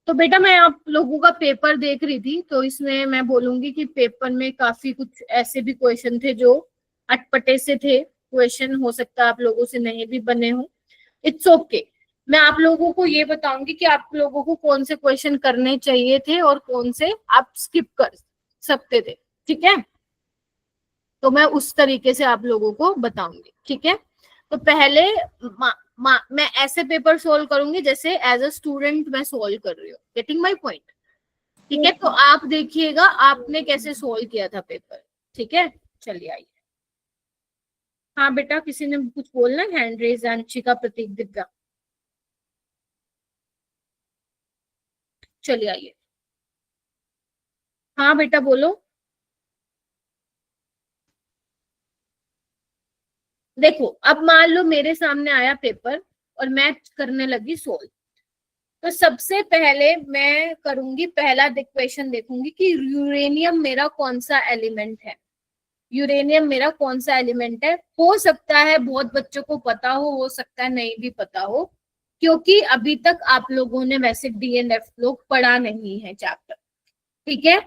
तो बेटा मैं आप लोगों का पेपर देख रही थी, तो इसमें मैं बोलूंगी कि पेपर में काफी कुछ ऐसे भी क्वेश्चन थे जो अटपटे से थे। क्वेश्चन हो सकता है आप लोगों से नहीं भी बने हो, इट्स ओके। मैं आप लोगों को ये बताऊंगी कि आप लोगों को कौन से क्वेश्चन करने चाहिए थे और कौन से आप स्किप कर सकते थे, ठीक है। तो मैं उस तरीके से आप लोगों को बताऊंगी, ठीक है। तो पहले मैं ऐसे पेपर सोल्व करूंगी जैसे एज अ स्टूडेंट मैं सोल्व कर रही हूँ, गेटिंग माय पॉइंट, ठीक है। तो आप देखिएगा आपने कैसे सोल्व किया था पेपर, ठीक है। चलिए आइए। हाँ बेटा, किसी ने कुछ बोलना है? हैंड रेज, अंशिका, प्रतीक, दिव्या। चलिए आइए। हाँ बेटा बोलो। देखो अब मान लो मेरे सामने आया पेपर और मैं करने लगी सोल्व। तो सबसे पहले मैं करूंगी, पहला क्वेश्चन देखूंगी कि यूरेनियम मेरा कौन सा एलिमेंट है। यूरेनियम मेरा कौन सा एलिमेंट है। हो सकता है बहुत बच्चों को पता हो सकता है नहीं भी पता हो, क्योंकि अभी तक आप लोगों ने वैसे डी एंड एफ लोग पढ़ा नहीं है चैप्टर, ठीक है।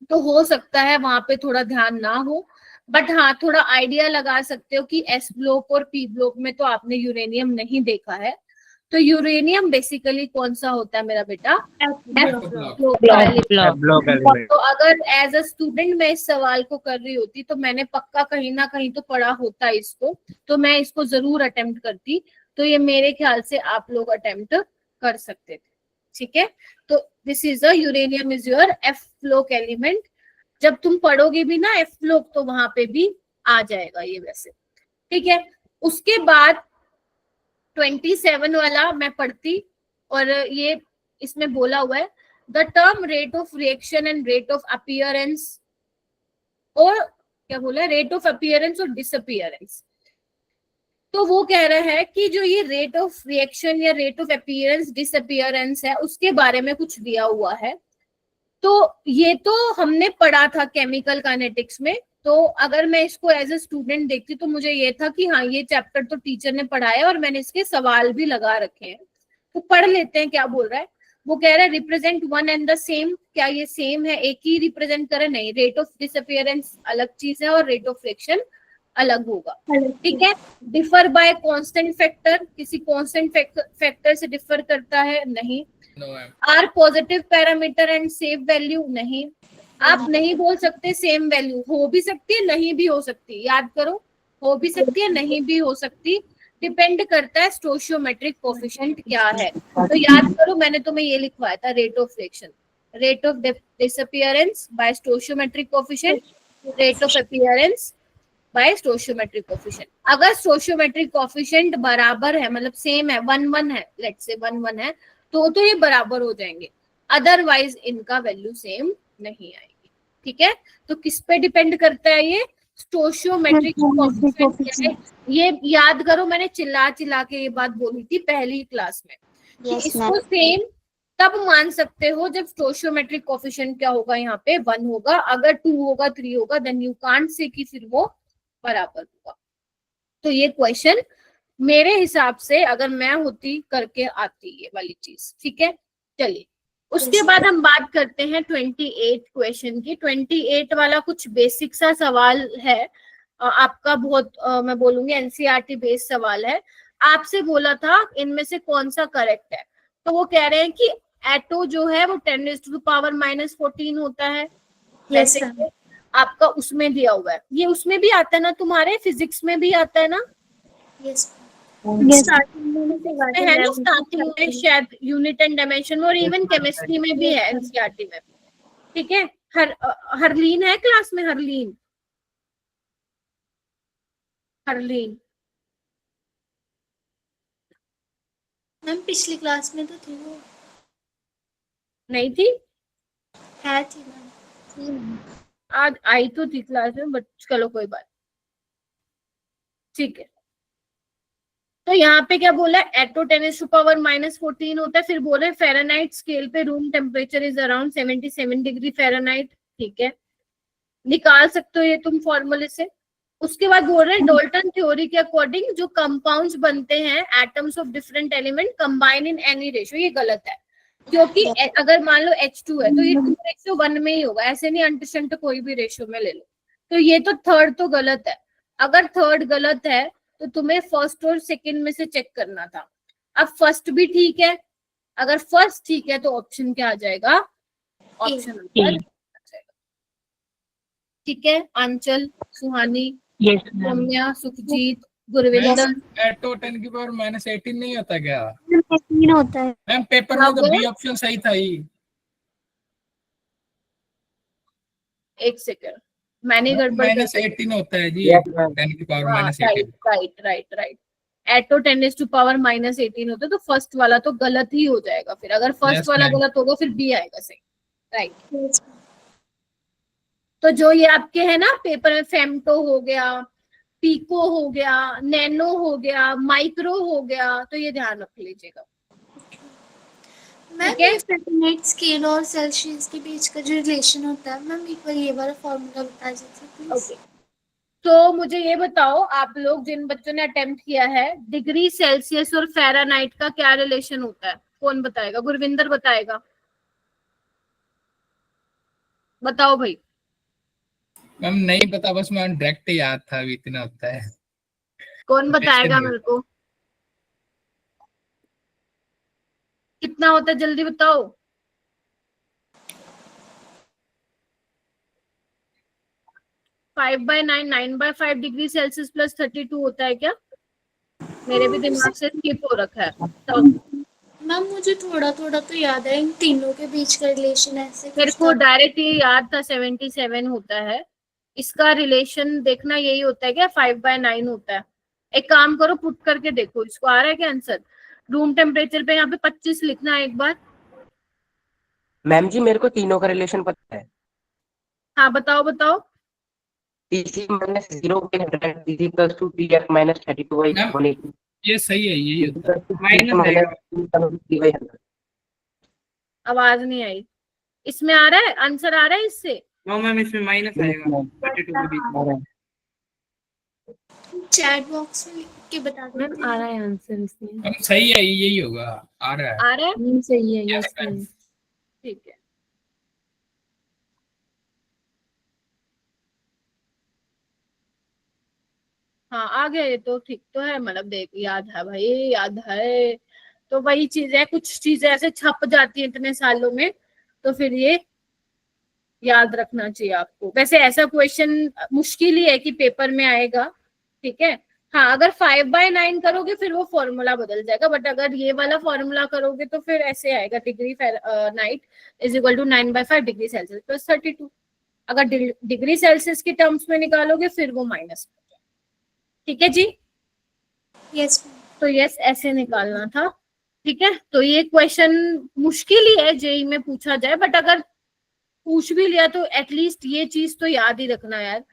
तो हो सकता है वहां पे थोड़ा ध्यान ना हो, बट हाँ थोड़ा आइडिया लगा सकते हो कि एस ब्लॉक और पी ब्लॉक में तो आपने यूरेनियम नहीं देखा है। तो यूरेनियम बेसिकली कौन सा होता है मेरा बेटा? एफ ब्लॉक का एलिमेंट। तो अगर एज अ स्टूडेंट मैं इस सवाल को कर रही होती तो मैंने पक्का कहीं ना कहीं तो पढ़ा होता इसको, तो मैं इसको जरूर अटेम्प्ट करती। तो ये मेरे ख्याल से आप लोग अटेम्प्ट कर सकते थे, ठीक है। तो this is a uranium is your F block element. जब तुम पढ़ोगे भी ना एफ ब्लॉक तो वहां पे भी आ जाएगा ये वैसे, ठीक है। उसके बाद 27 वाला मैं पढ़ती, और ये इसमें बोला हुआ है the term rate of reaction and rate of appearance और क्या बोला, रेट ऑफ अपीयरेंस और डिसअपीयरेंस। तो वो कह रहा है कि जो ये रेट ऑफ रिएक्शन या रेट ऑफ अपीयरेंस डिसअपीयरेंस है उसके बारे में कुछ दिया हुआ है। तो ये तो हमने पढ़ा था केमिकल काइनेटिक्स में, तो अगर मैं इसको एज ए स्टूडेंट देखती तो मुझे ये था कि हाँ ये चैप्टर तो टीचर ने पढ़ाया और मैंने इसके सवाल भी लगा रखे हैं, तो पढ़ लेते हैं क्या बोल रहा है। वो कह रहा है represent one and the same, क्या ये सेम है, एक ही रिप्रेजेंट करे? नहीं, रेट ऑफ डिसअपीयरेंस अलग चीज है और रेट ऑफ रिएक्शन अलग होगा, ठीक है। डिफर बाय कांस्टेंट फैक्टर, किसी कांस्टेंट फैक्टर से डिफर करता है? नहीं। No, ma'am. Are positive parameter and same value? नहीं। आप नहीं बोल सकते सेम वैल्यू, हो भी सकती है नहीं भी हो सकती, याद करो, हो भी सकती है नहीं भी हो सकती, डिपेंड करता है स्टोशियोमेट्रिक कोफिशिएंट क्या है। तो याद करो मैंने तुम्हें ये लिखवाया था, rate of reaction, rate of disappearance by stoichiometric coefficient, rate of appearance by stoichiometric coefficient. अगर स्टोशियोमेट्रिक कोफिशिएंट बराबर है, मतलब सेम है, 1 है, लेट्स से 1 है, तो ये बराबर हो जाएंगे, अदरवाइज इनका वैल्यू सेम नहीं आएगी, ठीक है। तो किस पे डिपेंड करता है ये? स्टोशियोमेट्रिक कोफिशिएंट क्या है ये याद करो, मैंने चिल्ला के ये बात बोली थी पहली क्लास में कि Yes, इसको ma'am. सेम तब मान सकते हो जब स्टोशियोमेट्रिक कोफिशिएंट क्या होगा, यहाँ पे 1 होगा, अगर 2 होगा 3 होगा, देन यू कांट से कि फिर वो बराबर होगा। तो ये क्वेश्चन मेरे हिसाब से अगर मैं होती करके आती ये वाली चीज, ठीक है। चलिए उसके बाद हम बात करते हैं 28 क्वेश्चन की। 28 वाला कुछ बेसिक सा सवाल है, आपका बहुत मैं बोलूंगी एनसीईआरटी बेस्ड सवाल है। आपसे बोला था इनमें से कौन सा करेक्ट है, तो वो कह रहे हैं कि एटो जो है वो 10⁻⁻14 होता है, जैसे कि आपका उसमें दिया हुआ है, ये उसमें भी आता है ना, तुम्हारे फिजिक्स में भी आता है ना, यस है ना स्टार्टिंग में शायद यूनिट एंड डायमेंशन में, और इवन केमिस्ट्री में भी है एनसीईआरटी में, ठीक है। हरलीन है क्लास में, हरलीन मैम पिछली क्लास में तो थी वो, नहीं थी, है थी मैम। आज आई तो थी क्लास में, बट चलो कोई बात, ठीक है। तो यहाँ पे क्या बोला है, एटो 10⁻⁻14 होता है, फिर बोले फ़ारेनहाइट स्केल पे room temperature is around 77 degree Fahrenheit, ठीक है, निकाल सकते हो ये तुम फॉर्मूले से। उसके बाद बोल रहे हैं डाल्टन थ्योरी के अकॉर्डिंग जो कंपाउंड्स बनते हैं atoms of different element combine in any ratio, ये गलत है, क्योंकि अगर मान लो H2 है तो ये 2:1 में ही होगा, ऐसे नहीं अंट कोई भी रेशियो में ले लो। तो ये तो थर्ड तो गलत है, अगर थर्ड गलत है तो तुम्हें फर्स्ट और सेकंड में से चेक करना था। अब फर्स्ट भी ठीक है, अगर फर्स्ट ठीक है तो ऑप्शन क्या आ जाएगा, ऑप्शन नंबर, ठीक है। आंचल, सुहानी, सौम्या, सुखजीत, गुरविंदर, एटो 10⁻⁻18 नहीं होता क्या? 3 होता है। मैम पेपर में तो बी ऑप्शन सही था ही। एक सेकंड, मैंने गड़बड़ कर -18 होता है जी, 10⁻⁻18। राइट। एटो 10⁻⁻18 होता है, तो फर्स्ट वाला तो गलत ही हो जाएगा फिर, अगर फर्स्ट Yes, वाला ma'am. गलत होगा फिर बी आएगा सही, राइट। तो जो ये आपके है ना पेपर में, फेम्टो हो गया, पीको हो गया, नैनो हो गया, माइक्रो हो गया, तो ये ध्यान रख लीजिएगा। मैम ठीक है? ये फ़ारेनहाइट स्केल और सेल्सियस के बीच का जो रिलेशन होता है, मैम एक बार ये वाला फॉर्मूला बता दीजिए प्लीज। ओके, तो मुझे ये बताओ, आप लोग जिन बच्चों ने अटेम्प्ट किया है, डिग्री सेल्सियस और फ़ारेनहाइट का क्या रिलेशन होता है, कौन बताएगा? गुरविंदर बताएगा, बताओ भाई। मैम नहीं पता, बस मैं डायरेक्ट याद था, अभी इतना होता है। कौन बताएगा मेरे को, कितना होता है जल्दी बताओ। Five by 9/5 degree Celsius plus 32 होता है क्या? मेरे भी दिमाग से स्किप हो रखा है। तो मैम मुझे थोड़ा थोड़ा तो याद है इन तीनों के बीच का रिलेशन ऐसे मेरे कुछ को था। डायरेक्ट ये याद था 77 होता है, इसका रिलेशन देखना यही होता है क्या, 5/9 होता है। एक काम करो, पुट करके देखो, इसको आ रहा है क्या आंसर? रूम टेम्परेचर पे यहाँ पे 25 लिखना है एक बार। मैम जी मेरे को तीनों का रिलेशन पता है। हाँ बताओ बताओ। DC minus 0/100 is equals to TF minus 32/180. ये सही है, यही होता है। माइनस आएगा। -3/100. आवाज नहीं आई। इसमें आ रहा है आंसर, आ रहा है इससे? नो मैम, इसमें माइनस आएगा 32 के बीच। चैट बॉक्स में लिख के बता मैम देते आ हैं। रहा है आंसर इसमें। हम सही है, यही होगा, आ रहा है। आ रहा है, सही है, Yes, यस ma'am. ठीक है। हाँ आ गया, ये तो ठीक तो है, मतलब देख याद है भाई, याद है। तो वही चीज है, कुछ चीजें ऐसे छप जाती है इतने सालों में, तो फिर ये याद रखना चाहिए आपको। वैसे ऐसा क्वेश्चन मुश्किल ही है कि पेपर में आएगा, ठीक है। हाँ अगर 5/9 करोगे फिर वो फॉर्मूला बदल जाएगा, बट अगर ये वाला फॉर्मूला करोगे तो फिर ऐसे आएगा, degree night is equal to 9/5 degree Celsius plus 32। अगर डिग्री सेल्सियस के टर्म्स में निकालोगे फिर वो माइनस, ठीक है जी। Yes ma'am. तो यस ऐसे निकालना था, ठीक है। तो ये क्वेश्चन मुश्किल ही है जेई में पूछा जाए, बट अगर पूछ भी लिया तो एटलीस्ट ये चीज तो याद ही रखना यार,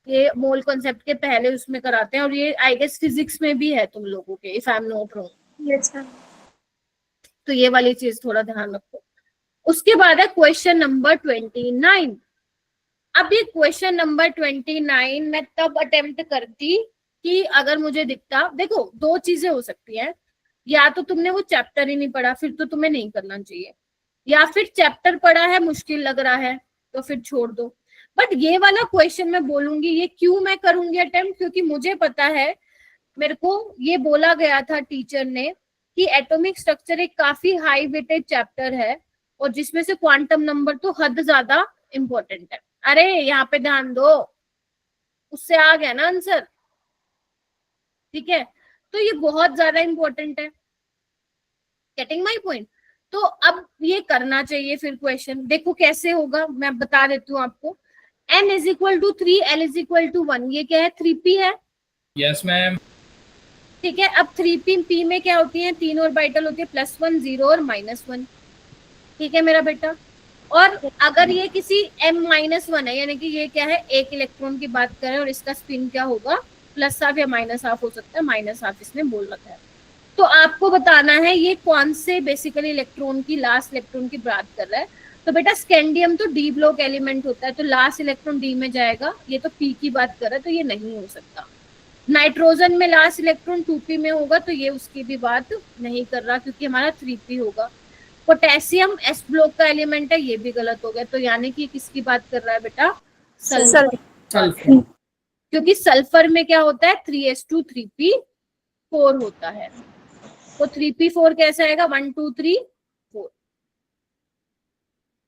ये मोल कॉन्सेप्ट के पहले उसमें कराते हैं, और ये आई गेस फिजिक्स में भी है तुम लोगों के, if I am not wrong. Yes ma'am. तो ये वाली चीज थोड़ा ध्यान रखो। उसके बाद है क्वेश्चन नंबर 29। अब ये क्वेश्चन नंबर 29 मैं तब अटेम्प्ट करती कि अगर मुझे दिखता, देखो दो चीजें हो सकती हैं, या तो तुमने वो चैप्टर ही नहीं पढ़ा, फिर तो तुम्हें नहीं करना चाहिए, या फिर चैप्टर पढ़ा है मुश्किल लग रहा है तो फिर छोड़ दो। बट ये वाला क्वेश्चन मैं बोलूंगी, ये क्यों मैं करूंगी अटेम्प्ट, क्योंकि मुझे पता है, मेरे को ये बोला गया था टीचर ने कि एटॉमिक स्ट्रक्चर एक काफी हाई वेटेड चैप्टर है, और जिसमें से क्वांटम नंबर तो हद ज्यादा इंपॉर्टेंट है। अरे यहाँ पे ध्यान दो, उससे आ गया ना आंसर, ठीक है। तो ये बहुत ज्यादा इंपॉर्टेंट है, गेटिंग माई पॉइंट। तो अब ये करना चाहिए फिर क्वेश्चन। देखो कैसे होगा, मैं बता देती हूँ आपको। n is equal to 3, l is equal to 1, ये क्या है 3p है, यस मैम। ठीक है। अब 3p में क्या होती है, 3 ऑर्बिटल होती है, +1 0 और -1, ठीक है मेरा बेटा। और अगर ये किसी m-1 है, यानी कि ये क्या है, एक इलेक्ट्रॉन की बात करें, और इसका स्पिन क्या होगा, +½ या -½ हो सकता है, -½ इसने बोल रखा है। तो आपको बताना है ये कौन से बेसिकली इलेक्ट्रॉन की, लास्ट इलेक्ट्रॉन की बात कर रहा है। तो बेटा स्कैंडियम तो डी ब्लॉक एलिमेंट होता है, तो लास्ट इलेक्ट्रॉन डी में जाएगा, ये तो पी की बात कर रहा है, तो ये नहीं हो सकता। नाइट्रोजन में लास्ट इलेक्ट्रॉन 2p में होगा, तो ये उसकी भी बात नहीं कर रहा, क्योंकि हमारा 3p होगा। पोटेशियम s ब्लॉक का एलिमेंट है, ये भी गलत हो गया, तो यानी कि किसकी बात कर रहा है बेटा, सल्फर। सल्फर। क्योंकि सल्फर में क्या होता है, 3s2 3p4 होता है, तो 3p4 कैसे आएगा, 1 2 3 4।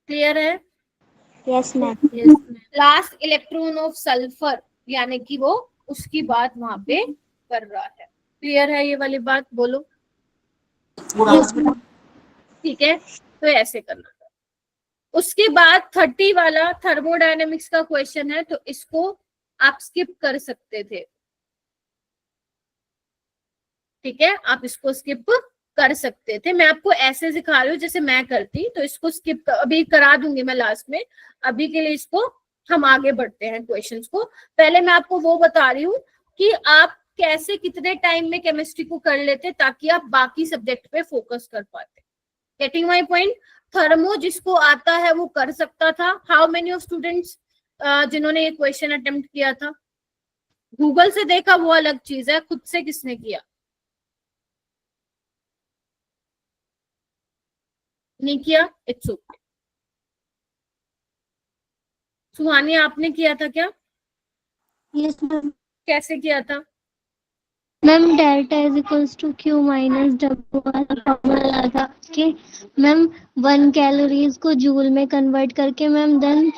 क्लियर है? Yes ma'am. Last electron of sulphur, यानी कि वो उसकी बात वहां पे कर रहा है। क्लियर है ये वाली बात, बोलो ठीक है। तो ऐसे करना था। उसके बाद 30 वाला थर्मोडायनेमिक्स का क्वेश्चन है, तो इसको आप स्किप कर सकते थे, ठीक है, आप इसको स्किप कर सकते थे। मैं आपको ऐसे सिखा रही हूँ जैसे मैं करती, तो इसको स्किप अभी करा दूंगी मैं लास्ट में। अभी के लिए इसको हम आगे बढ़ते हैं क्वेश्चंस को। पहले मैं आपको वो बता रही हूँ कि आप कैसे कितने टाइम में केमिस्ट्री को कर लेते ताकि आप बाकी सब्जेक्ट पे फोकस कर पाते। Getting my point. थर्मो जिसको आता है वो कर सकता था। हाउ मेनी ऑफ स्टूडेंट्स जिन्होंने ये क्वेश्चन अटेम्प्ट किया था? गूगल से देखा वो अलग चीज है, खुद से किसने किया? नहीं किया, इट्स ओके। सुहानी आपने किया था क्या? Yes ma'am. कैसे किया था? Ma'am delta is equals to Q minus W वाला फॉर्मूला था कि मैम 1 कैलोरीज को जूल में कन्वर्ट करके मैम देन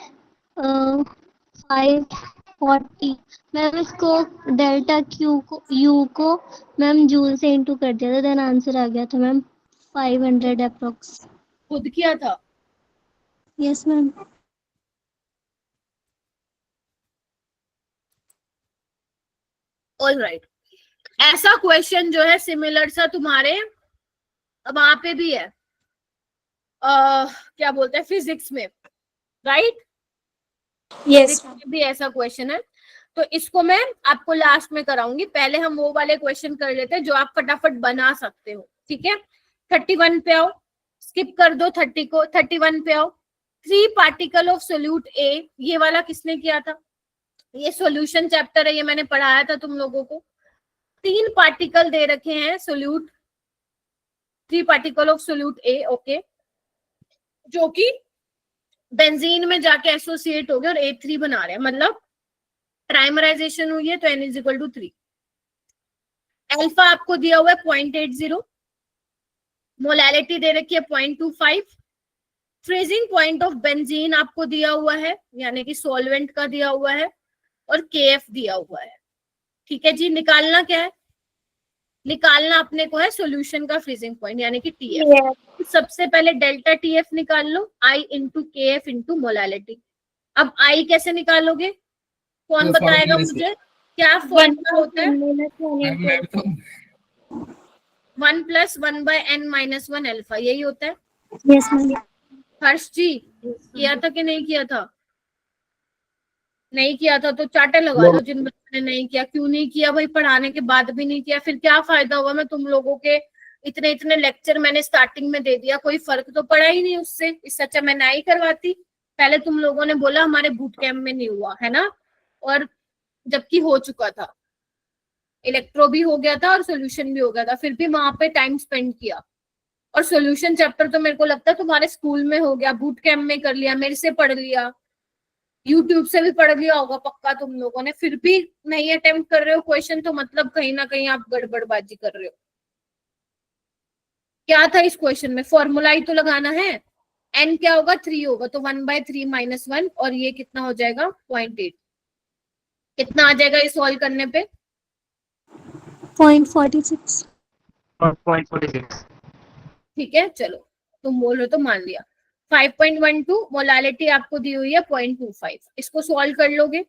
540 मैम इसको डेल्टा क्यू को यू को मैम जूल से इनटू कर दिया था, देन आंसर आ गया था मैम 500 अप्रोक्स। खुद किया था? Yes ma'am. All right. ऐसा क्वेश्चन जो है सिमिलर सा तुम्हारे वहां पे भी है, क्या बोलते हैं, फिजिक्स में, राइट? यस भी ऐसा क्वेश्चन है। तो इसको मैं आपको लास्ट में कराऊंगी, पहले हम वो वाले क्वेश्चन कर लेते हैं जो आप फटाफट बना सकते हो, ठीक है। 31 पे आओ, स्किप कर दो 30 को, 31 पे आओ। 3 पार्टिकल ऑफ सोल्यूट ए, ये वाला किसने किया था? ये सॉल्यूशन चैप्टर है, ये मैंने पढ़ाया था तुम लोगों को। 3 पार्टिकल दे रखे हैं solute, 3 particle of solute A, okay, जो कि बेंजीन में जाके एसोसिएट हो गए और A3 बना रहे हैं, मतलब ट्राइमराइजेशन हुई है, तो N is equal to 3। Alpha आपको दिया हुआ है 0.80, मोलैलिटी दे रखी है 0.25, फ्रीजिंग पॉइंट ऑफ बेंजीन आपको दिया हुआ है, यानी कि सॉल्वेंट का दिया हुआ है, और KF दिया हुआ है, ठीक है जी। निकालना क्या है? निकालना अपने को है सॉल्यूशन का फ्रीजिंग पॉइंट, यानी कि TF। सबसे पहले डेल्टा TF निकाल लो, I into KF into molality. अब I कैसे निकालोगे? कौन वो बताएगा formula से। मुझे? क्या फॉर्मूला होता है? मैं बताऊं? 1 + 1/n-1 अल्फा, यही होता है। Yes ma'am. हर्ष जी किया था कि नहीं किया था? नहीं किया था तो चाटे लगा लो जिन बच्चों ने नहीं किया। क्यों नहीं किया भाई? पढ़ाने के बाद भी नहीं किया, फिर क्या फायदा हुआ? मैं तुम लोगों के इतने इतने लेक्चर मैंने स्टार्टिंग में दे दिया, कोई फर्क तो पड़ा ही नहीं उससे। इससे अच्छा मैं ना ही करवाती। पहले तुम लोगों ने बोला हमारे बूट कैंप में नहीं हुआ है ना, और जबकि हो चुका था, इलेक्ट्रो भी हो गया था और सोल्यूशन भी हो गया था, फिर भी वहां पे टाइम स्पेंड किया। और सोल्यूशन चैप्टर तो मेरे को लगता है तुम्हारे स्कूल में हो गया, बूट कैंप में कर लिया, मेरे से पढ़ लिया, यूट्यूब से भी पढ़ लिया होगा पक्का तुम लोगों ने, फिर भी नहीं अटेम्प्ट कर रहे हो क्वेश्चन, तो मतलब कहीं ना कहीं आप गड़बड़बाजी कर रहे हो। क्या था इस क्वेश्चन में? फॉर्मूला ही तो लगाना है। n क्या होगा? 3 होगा, तो 1/3 - 1, और ये कितना हो जाएगा? 0.8। कितना आ जाएगा ये सॉल्व करने पे? 0.46। 0.46। ठीक है, चलो तुम बोल रहे हो तो मान लिया। 5.12 मोलालिटी आपको दी हुई है 0.25, इसको सॉल्व कर लोगे,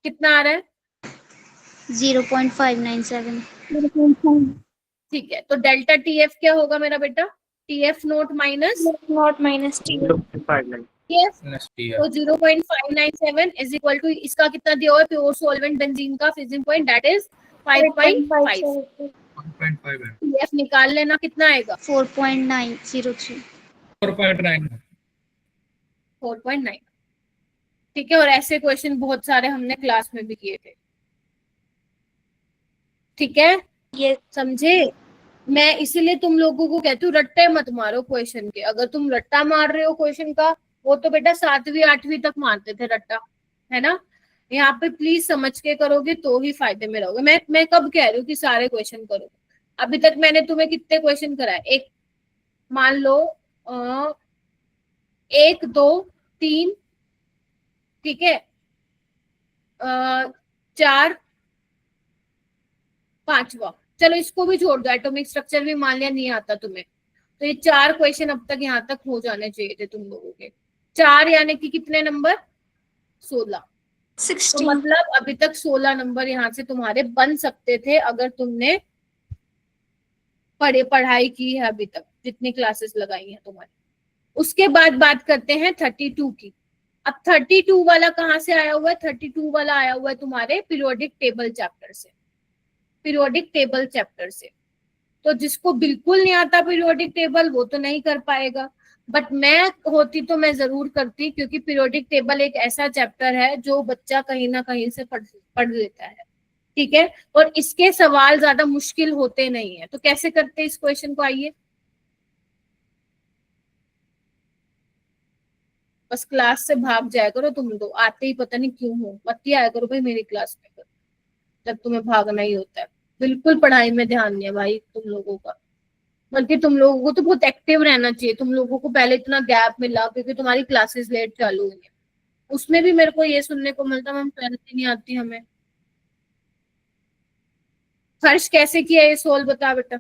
कितना आ रहा है? 0.597। ठीक है, तो डेल्टा TF क्या होगा मेरा बेटा? TF note minus not minus T. 0.59। TF, NSTF। तो 0.597 इज इक्वल टू, इसका कितना दिया हुआ है? प्योर सॉल्वेंट बेंजीन का फ्रीजिंग पॉइंट दैट इज 5.5। 1.5 है। TF निकाल लेना, कितना आएगा? 4.903। 4.9। 4.9। ठीक है, और ऐसे क्वेश्चन बहुत सारे हमने क्लास में भी किए थे, ठीक है, ये समझे? मैं इसीलिए तुम लोगों को कहती हूँ रट्टे मत मारो क्वेश्चन के। अगर तुम रट्टा मार रहे हो क्वेश्चन का, वो तो बेटा 7वीं 8वीं तक मारते थे रट्टा, है ना। यहाँ पे प्लीज समझ के करोगे तो ही फायदे में रहोगे। मैं कब कह रही हूँ कि सारे क्वेश्चन करो? अभी तक मैंने तुम्हें कितने क्वेश्चन कराए? एक, मान लो 1 2 3, ठीक है, 4, 5वां, चलो इसको भी छोड़ दो, एटॉमिक स्ट्रक्चर भी मान लिया नहीं आता तुम्हें, तो ये 4 क्वेश्चन अब तक यहाँ तक हो जाने चाहिए थे तुम लोगों के। 4 यानी कि कितने नंबर? 16। तो 16। मतलब अभी तक 16 नंबर यहाँ से तुम्हारे बन सकते थे अगर तुमने पढ़ाई की है अभी तक, जितनी क्लासेस लगाई हैं तुम्हारी। उसके बाद बात करते हैं 32 की। अब 32 वाला कहाँ से आया हुआ है? 32 वाला आया हुआ है तुम्हारे पीरियोडिक टेबल चैप्टर से, पीरियोडिक टेबल चैप्टर से। तो जिसको बिल्कुल नहीं आता पीरियोडिक टेबल वो तो नहीं कर पाएगा, बट मैं होती तो मैं जरूर करती, क्योंकि पीरियोडिक टेबल एक ऐसा चैप्टर है जो बच्चा कहीं ना कहीं से पढ़ लेता है, ठीक है, और इसके सवाल ज्यादा मुश्किल होते नहीं है। तो कैसे करते इस क्वेश्चन को? आइए, बस क्लास से भाग जाया करो तुम दो, आते ही पता नहीं क्यों हो, मत ही आया करो भाई मेरी क्लास में जब तुम्हें भागना ही होता है। बिल्कुल पढ़ाई में ध्यान नहीं है भाई तुम लोगों का, बल्कि तुम लोगों को तो बहुत एक्टिव रहना चाहिए। तुम लोगों को पहले इतना गैप मिला क्योंकि तुम्हारी क्लासेस लेट चालू हुई है, उसमें भी मेरे को ये सुनने को मिलता मैम पहले नहीं आती हमें। हर्ष कैसे किया ये सोल्व, बता बेटा।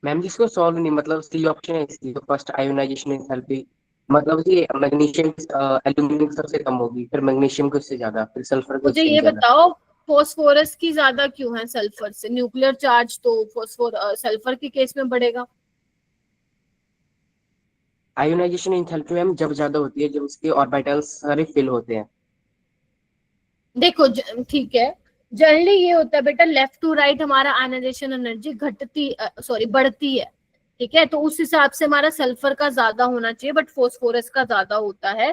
मैम जिसको सॉल्व नहीं, मतलब सी ऑप्शन है इसकी, तो फर्स्ट आयोनाइजेशन एंथैल्पी, मतलब ये मैग्नीशियम एल्यूमिनियम सबसे कम होगी, फिर मैग्नीशियम को इससे ज्यादा, फिर सल्फर को मुझे इससे ये ज्यादा। बताओ फॉस्फोरस की ज्यादा क्यों है सल्फर से? न्यूक्लियर चार्ज तो सल्फर के केस में बढ़ेगा। आयोनाइजेशन एंथैल्पी मैम जब ज्यादा होती है जब उसके ऑर्बिटल्स सारे फिल होते हैं। देखो ठीक है, जनरली ये होता है बेटा, लेफ्ट टू राइट हमारा आयनाइजेशन एनर्जी घटती सॉरी बढ़ती है, ठीक है, तो उस हिसाब से हमारा सल्फर का ज्यादा होना चाहिए, बट फास्फोरस का ज्यादा होता है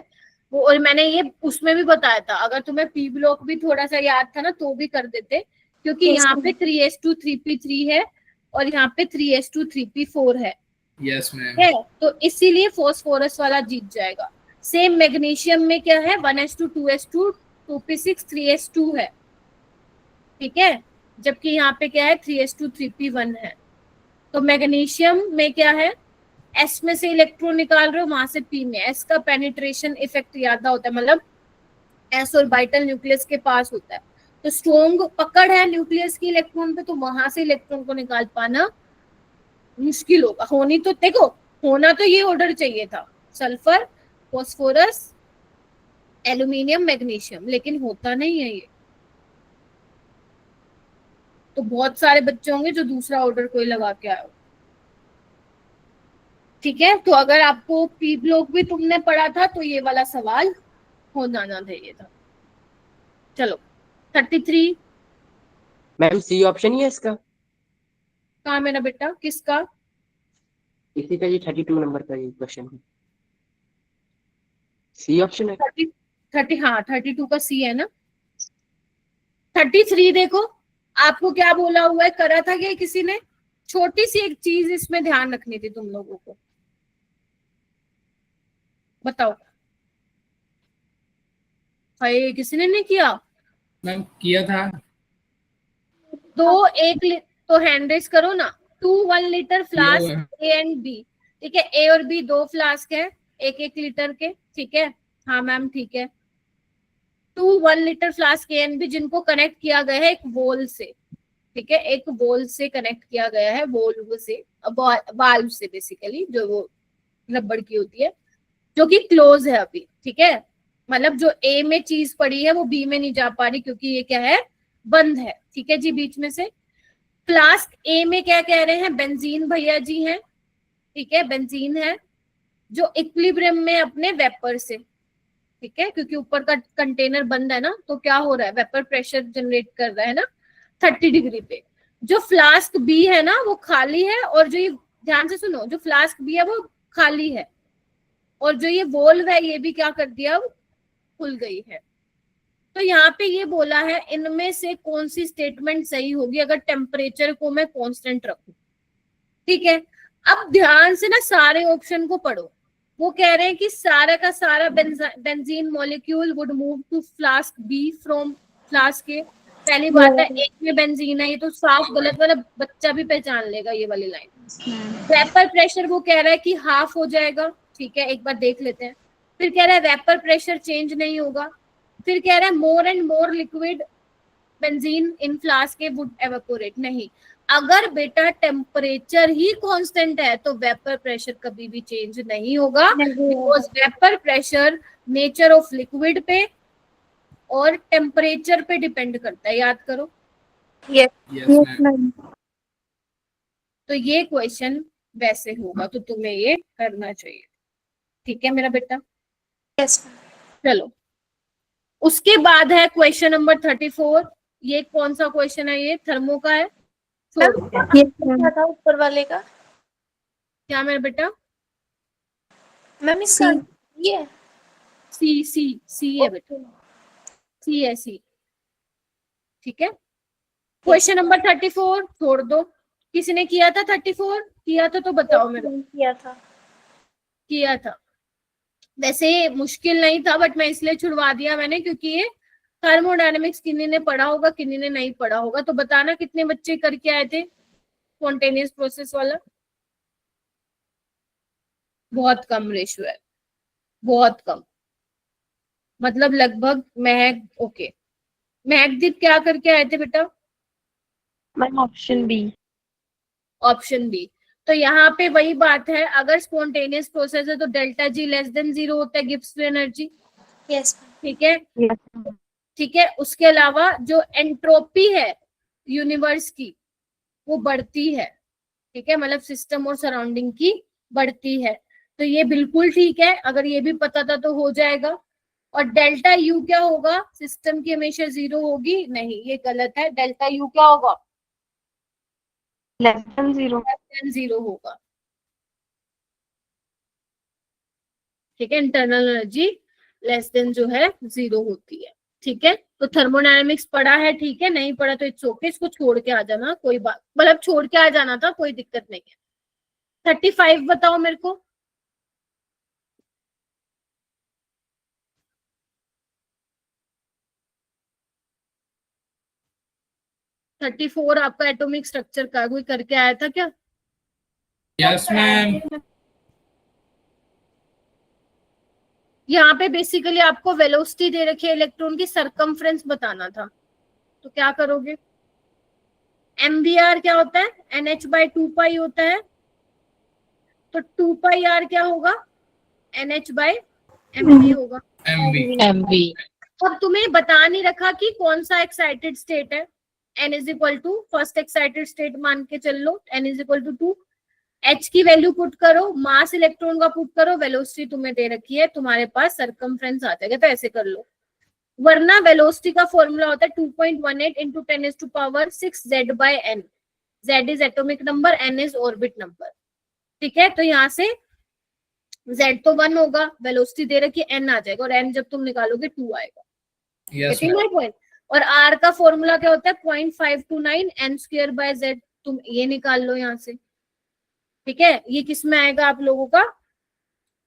वो। और मैंने ये उसमें भी बताया था, अगर तुम्हें पी ब्लॉक भी थोड़ा सा याद था ना तो भी कर देते, क्योंकि यहाँ पे 3s2 3p3 है और यहाँ पे 3s2 3p4 है, यस मैम। है तो इसीलिए फास्फोरस वाला जीत जाएगा। सेम मैग्नीशियम में क्या है, 1s2 2s2 2p6 3s2 है, ठीक है, जबकि यहाँ पे क्या है 3s2 3p1 है। तो मैग्नीशियम में क्या है, एस में से इलेक्ट्रॉन निकाल रहे हो वहां से पी में, एस का पेनिट्रेशन इफेक्ट ज्यादा होता है, मतलब एस ऑर्बिटल न्यूक्लियस के पास होता है, तो स्ट्रॉन्ग पकड़ है न्यूक्लियस की इलेक्ट्रॉन पे, तो वहां से इलेक्ट्रॉन को निकाल पाना मुश्किल होगा। होनी तो देखो, होना तो ये ऑर्डर चाहिए था, सल्फर फास्फोरस एल्यूमिनियम मैग्नीशियम, लेकिन होता नहीं है ये। तो बहुत सारे बच्चे होंगे जो दूसरा ऑर्डर कोई लगा के आए हो, ठीक है। तो अगर आपको पी ब्लॉक भी तुमने पढ़ा था तो ये वाला सवाल हो जाना चाहिए था। चलो 33 मैम सी ऑप्शन ही है इसका, कहाँ मेरा बेटा, किसका? इसी का ये 32 नंबर का ये क्वेश्चन है, सी ऑप्शन है। 30 हाँ 32 का सी है ना। 33 देखो, आपको क्या बोला हुआ है, करा था क्या किसी ने? छोटी सी एक चीज इसमें ध्यान रखनी थी तुम लोगों को, बताओ। हाय किसी ने नहीं किया? मैम किया था। तो तो हैंड रेस करो ना। 2 1 litre flask A and B, ठीक है, ए और बी दो फ्लास्क है, 1 लीटर के, ठीक है, हाँ मैम ठीक है। 2 1 litre flask A and B जिनको कनेक्ट किया गया है एक वॉल से, ठीक है, एक वॉल से कनेक्ट किया गया है, वॉल्व से, वाल्व से बेसिकली, जो वो रबड़ की होती है, जो कि क्लोज है अभी, ठीक है, मतलब जो ए में चीज पड़ी है वो बी में नहीं जा पा रही क्योंकि ये क्या है, बंद है, ठीक है जी, बीच में से। फ्लास्क ए में क्या कह रहे हैं, बेंजीन भैया जी हैं, ठीक है, बेंजीन है जो इक्विलिब्रियम में अपने वेपर से, ठीक है, क्योंकि ऊपर का कंटेनर बंद है ना, तो क्या हो रहा है, वेपर प्रेशर जनरेट कर रहा है ना 30 डिग्री पे। जो फ्लास्क बी है ना वो खाली है, और जो ये ध्यान से सुनो, जो फ्लास्क बी है वो खाली है, और जो ये वॉल्व है ये भी क्या कर दिया, अब खुल गई है। तो यहाँ पे ये बोला है इनमें से कौन सी स्टेटमेंट सही होगी अगर टेम्परेचर को मैं कांस्टेंट रखूं, ठीक है। अब ध्यान से ना सारे ऑप्शन को पढ़ो। वो कह रहे हैं कि सारा का सारा benzene molecule would move to flask B from flask A. पहली बात है एक में बेंजीन है, ये तो साफ गलत, मतलब बच्चा भी पहचान लेगा ये वाली लाइन। वेपर प्रेशर वो कह रहा है कि हाफ हो जाएगा, ठीक है, एक बार देख लेते हैं। फिर कह रहा है वेपर प्रेशर चेंज नहीं होगा। फिर कह रहा है more and more liquid benzene in flask would evaporate. नहीं, अगर बेटा टेम्परेचर ही कांस्टेंट है तो वेपर प्रेशर कभी भी चेंज नहीं होगा, because vapour pressure nature of liquid पे और टेम्परेचर पे डिपेंड करता है, याद करो। Yes ma'am. तो ये क्वेश्चन वैसे होगा, तो तुम्हें ये करना चाहिए, ठीक है मेरा बेटा। यस चलो उसके बाद है क्वेश्चन नंबर 34। ये कौन सा क्वेश्चन है, ये थर्मो का है। क्या था ऊपर वाले का? क्या मेरा बेटा? मैम इसका ये सी सी सी है बेटा, सी है सी, ठीक है। क्वेश्चन नंबर 34 छोड़ दो। किसी ने किया था 34? किया था तो बताओ मेरे को। किया था, वैसे मुश्किल नहीं था बट मैं इसलिए छुड़वा दिया मैंने क्योंकि ये थर्मोडायनेमिक्स किन्हीं ने पढ़ा होगा किन्हीं ने नहीं पढ़ा होगा। तो बताना कितने बच्चे करके आए थे स्पॉन्टेनियस प्रोसेस वाला? बहुत कम रेशियो है, बहुत कम, मतलब लगभग महक। ओके, महकदीप क्या करके आए थे बेटा? Ma'am option B. Option B. तो यहाँ पे वही बात है, अगर स्पॉन्टेनियस प्रोसेस है तो डेल्टा जी लेस देन 0 होता है, गिव्स फ्री एनर्जी, यस ठीक है, ठीक है। उसके अलावा जो एंट्रोपी है यूनिवर्स की वो बढ़ती है, ठीक है, मतलब सिस्टम और सराउंडिंग की बढ़ती है। तो ये बिल्कुल ठीक है, अगर ये भी पता था तो हो जाएगा। और डेल्टा यू क्या होगा, सिस्टम की हमेशा 0 होगी, नहीं ये गलत है, डेल्टा यू क्या होगा, लेस देन 0। 0 होगा। ठीक है, इंटरनल एनर्जी लेस देन जो है 0 होती है। ठीक है, तो थर्मोडायनेमिक्स पढ़ा है, ठीक है, नहीं पढ़ा तो इट्स ओके, इसको छोड़ के आ जाना, कोई बात, मतलब छोड़ के आ जाना था, कोई दिक्कत नहीं है। 35 बताओ मेरे को। थर्टी फोर आपका एटॉमिक स्ट्रक्चर का कोई करके आया था क्या? Yes ma'am. यहाँ पे बेसिकली आपको वेलोसिटी दे रखी है इलेक्ट्रॉन की, सरकमफ्रेंस बताना था, तो क्या करोगे? mvr क्या होता है, nh/2 होता है, तो 2πr क्या होगा, nh/mv होगा। MV। अब तुम्हें बता नहीं रखा कि कौन सा एक्साइटेड स्टेट है, n is equal to first excited state मान के चल लो, n is equal to 2, h की वैल्यू पुट करो, मास इलेक्ट्रॉन का पुट करो, वेलोसिटी तुम्हें दे रखी है, तुम्हारे पास सरकमफ्रेंस आ जाएगा, तो ऐसे कर लो। वरना वेलोसिटी का फॉर्मूला होता है 2.18 into 10⁻6 z/n। z is atomic number, n is orbit number. ठीक है, तो यहाँ से z तो 1 होगा, वेलोसिटी दे रखी है, n आ जाएगा, और n जब तुम निकालोगे 2 आएगा। Yes Getting my point? और r का फॉर्मूला क्या होता है, 0.529 n²/z, तुम ये निकाल लो यहाँ से। ठीक है, ये किस में आएगा आप लोगों का,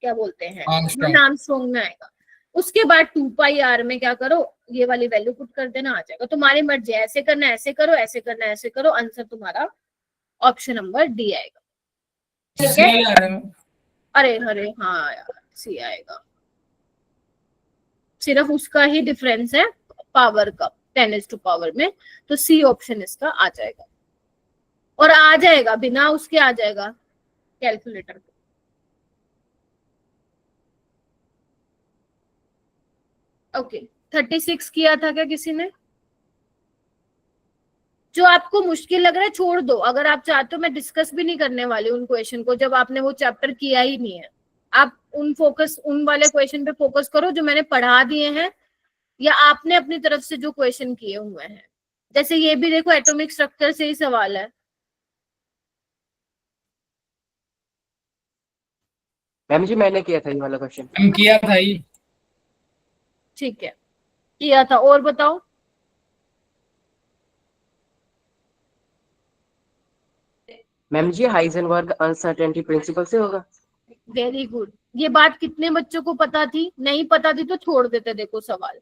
क्या बोलते हैं, आर्मस्ट्रांग। आर्मस्ट्रांग में आएगा। उसके बाद 2πr में क्या करो, ये वाली वैल्यू पुट कर देना, आ जाएगा। तुम्हारी मर्जी, ऐसे करना ऐसे करो, ऐसे करना ऐसे करो, आंसर तुम्हारा ऑप्शन नंबर डी आएगा। ठीक है, अरे अरे हाँ यार, सी आएगा, सिर्फ उसका ही डिफरेंस है पावर का, 10⁻⁴ में, तो सी ऑप्शन इसका आ जाएगा, और आ जाएगा बिना उसके, आ जाएगा कैलकुलेटर पे। ओके, 36 किया था क्या किसी ने? जो आपको मुश्किल लग रहा है छोड़ दो, अगर आप चाहते हो मैं डिस्कस भी नहीं करने वाली उन क्वेश्चन को, जब आपने वो चैप्टर किया ही नहीं है। आप उन वाले क्वेश्चन पे फोकस करो जो मैंने पढ़ा दिए हैं, या आपने अपनी तरफ से जो क्वेश्चन किए हुए हैं। जैसे ये भी देखो, एटॉमिक स्ट्रक्चर से ही सवाल है। मैम जी मैंने किया था ये वाला क्वेश्चन। हम किया था ही। ठीक है, किया था, और बताओ। मैम जी हाइजेनबर्ग अनसर्टेनिटी प्रिंसिपल से होगा। वेरी गुड, ये बात कितने बच्चों को पता थी? नहीं पता थी तो छोड़ देते। देखो सवाल,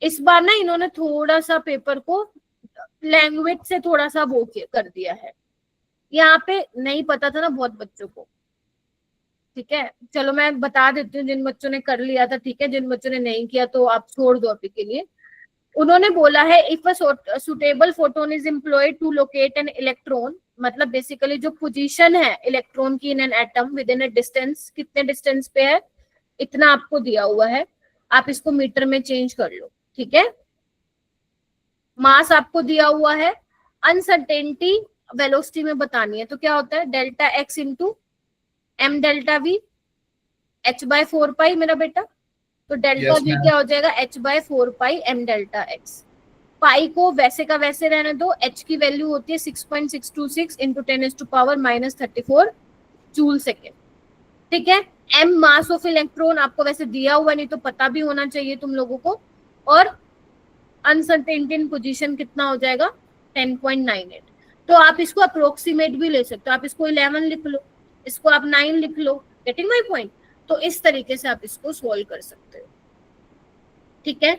इस बार ना इन्होंने थोड़ा सा पेपर को लैंग्वेज से थोड़ा सा वो कर दिया है, यहाँ पे नहीं पता था ना बहुत बच्चों को। ठीक है, चलो मैं बता देती हूँ जिन बच्चों ने कर लिया था, ठीक है, जिन बच्चों ने नहीं किया तो आप छोड़ दो अभी के लिए। उन्होंने बोला है if a suitable photon is employed to locate an electron, मतलब बेसिकली जो पोजीशन है इलेक्ट्रॉन की in an atom within a distance, कितने डिस्टेंस पे है, इतना आपको दिया हुआ है, आप इसको मीटर में चेंज कर लो। ठीक है, मास आपको दिया हुआ है, अनसर्टेनिटी वेलोसिटी में बतानी है, तो क्या होता है, delta X into M delta V h/4 मेरा बेटा, तो डेल्टा Yes, वी ma'am. क्या हो जाएगा, h/4 एम डेल्टा एक्स। पाई को वैसे का वैसे रहने दो, h की वैल्यू होती है 6.626 इंटू 10⁻⁻34 जूल सेकेंड। ठीक है, m मास ऑफ इलेक्ट्रॉन आपको वैसे दिया हुआ, नहीं तो पता भी होना चाहिए तुम लोगों को, और अनसर्टेनिटी इन पोजीशन कितना हो जाएगा, 10.98। तो आप इसको अप्रोक्सीमेट भी ले सकते हो, आप इसको 11 लिख लो, इसको आप 9 लिख लो। Getting my point? तो इस तरीके से आप इसको सॉल्व कर सकते हो। ठीक है,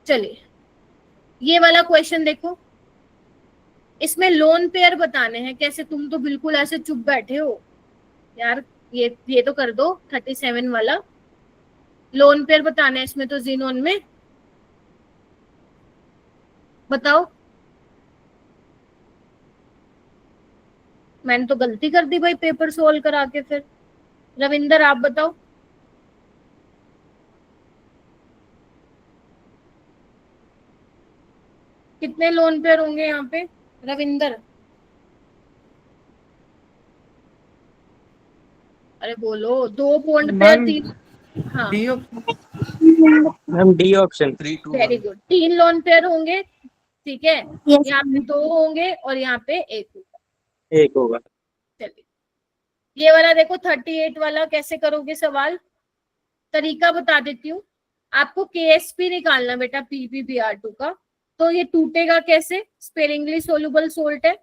चलिए ये वाला क्वेश्चन देखो, इसमें लोन पेयर बताने हैं कैसे। तुम तो बिल्कुल ऐसे चुप बैठे हो यार, ये तो कर दो। 37 वाला लोन पेयर बताने हैं इसमें, तो जीनोन में बताओ। मैंने तो गलती कर दी भाई पेपर सोल्व करा के। फिर रविंदर आप बताओ, कितने लोन पेयर होंगे यहाँ पे? रविंदर अरे बोलो, 2 पॉइंट पे मैम 3। हाँ D ma'am D option. Very good. 3 lone pair होंगे, ठीक है। Yes. यहाँ पे 2 होंगे और यहाँ पे 1 होगा। एक होगा। चलिए ये वाला देखो 38 वाला कैसे करोगे सवाल, तरीका बता देती हूँ। आपको KSP निकालना बेटा PbBr2 का। तो ये टूटेगा कैसे, स्पेरिंगली सोल्यूबल सोल्ट है,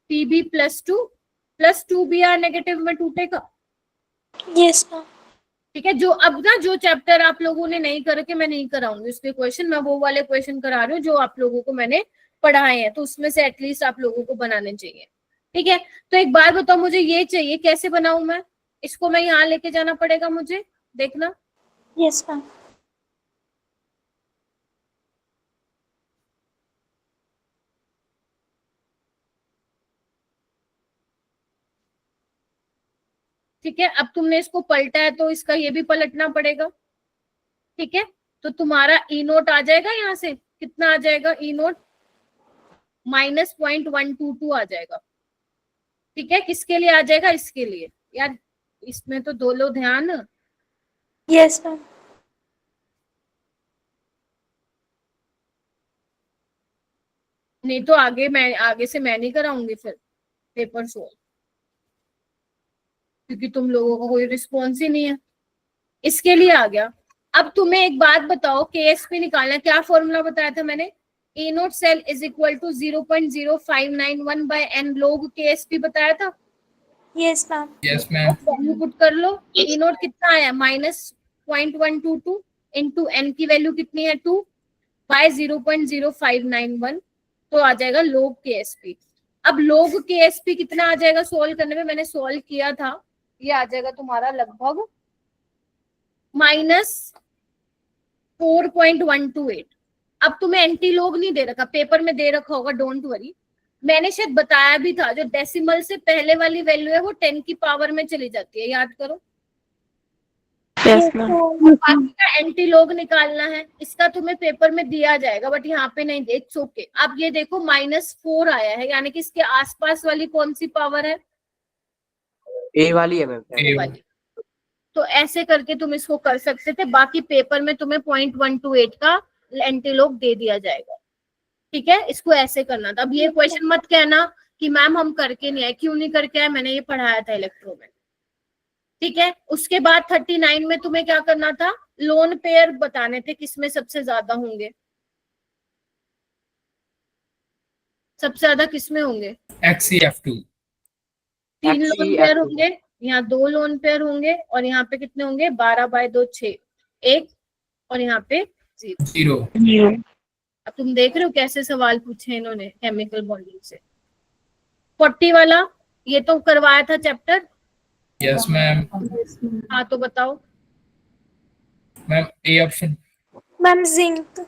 Pb + 2 Br नेगेटिव में टूटेगा। Yes ma'am. ठीक है, जो अब ना जो चैप्टर आप लोगों ने नहीं करके मैं नहीं कराऊंगी उसके क्वेश्चन, मैं वो वाले क्वेश्चन करा रही हूँ जो आप लोगों को मैंने पढ़ाए हैं, तो उसमें से एटलीस्ट आप लोगों को बनाने चाहिए। ठीक है, तो एक बार बताओ मुझे ये चाहिए, कैसे बनाऊं मैं इसको? मैं यहाँ लेके जाना पड़ेगा मुझे, देखना। Yes ma'am. ठीक है, अब तुमने इसको पलटा है तो इसका ये भी पलटना पड़ेगा। ठीक है, तो तुम्हारा ई नोट आ जाएगा, यहाँ से कितना आ जाएगा ई नोट, -0.122 आ जाएगा। ठीक है, किसके लिए आ जाएगा, इसके लिए। यार इसमें तो दो लो ध्यान। Yes ma'am. नहीं तो आगे से मैं नहीं कराऊंगी फिर पेपर सोल्व, क्योंकि तुम लोगों को कोई रिस्पॉन्स ही नहीं है। इसके लिए आ गया। अब तुम्हें एक बात बताओ, KSP निकालना, क्या फॉर्मूला बताया था मैंने, E nought cell is equal to 0.0591 by n log KSP बताया था। Yes ma'am. Yes ma'am. Value put कर लो। E नोट कितना आया, -0.122 इंटू n की वैल्यू कितनी है 2 बाय 0.0591, तो आ जाएगा log KSP। अब log KSP कितना आ जाएगा सोल्व करने में, मैंने सोल्व किया था, ये आ जाएगा तुम्हारा लगभग -4.128। अब तुम्हें एंटी लॉग नहीं दे रखा, पेपर में दे रखा होगा, डोंट वरी। मैंने शायद बताया भी था, जो डेसिमल से पहले वाली वैल्यू है वो 10 की पावर में चली जाती है, याद करो। Yes ma'am. बाकी का एंटी लॉग निकालना है, इसका तुम्हें पेपर में दिया जाएगा, बट यहाँ पे नहीं दे, इट्स ओके। अब ये देखो -4 आया है, यानी कि इसके आसपास वाली कौन सी पावर है, ए वाली है मैम। ए वाली। तो ऐसे करके तुम इसको कर सकते थे, बाकी पेपर में तुम्हें 0.128 का एंटी लॉग दे दिया जाएगा। ठीक है, इसको ऐसे करना था। अब ये क्वेश्चन मत कहना कि मैम हम करके नहीं आए, क्यों नहीं करके आए, मैंने ये पढ़ाया था इलेक्ट्रो में। ठीक है, उसके बाद 39 में तुम्हें क्या करना था, लोन पेयर बताने थे किसमें सबसे ज्यादा होंगे, सबसे ज्यादा किसमें होंगे, XCF2। 3 लोन पेयर होंगे, यहाँ 2 लोन पेयर होंगे, और यहाँ पे कितने होंगे, 12/2 6 1, और यहाँ पे 0। 0। अब तुम देख रहे हो कैसे सवाल पूछे इन्होंने केमिकल बॉन्डिंग से। 40 वाला ये तो करवाया था चैप्टर। Yes ma'am. हाँ तो बताओ ma'am A option. Ma'am zinc.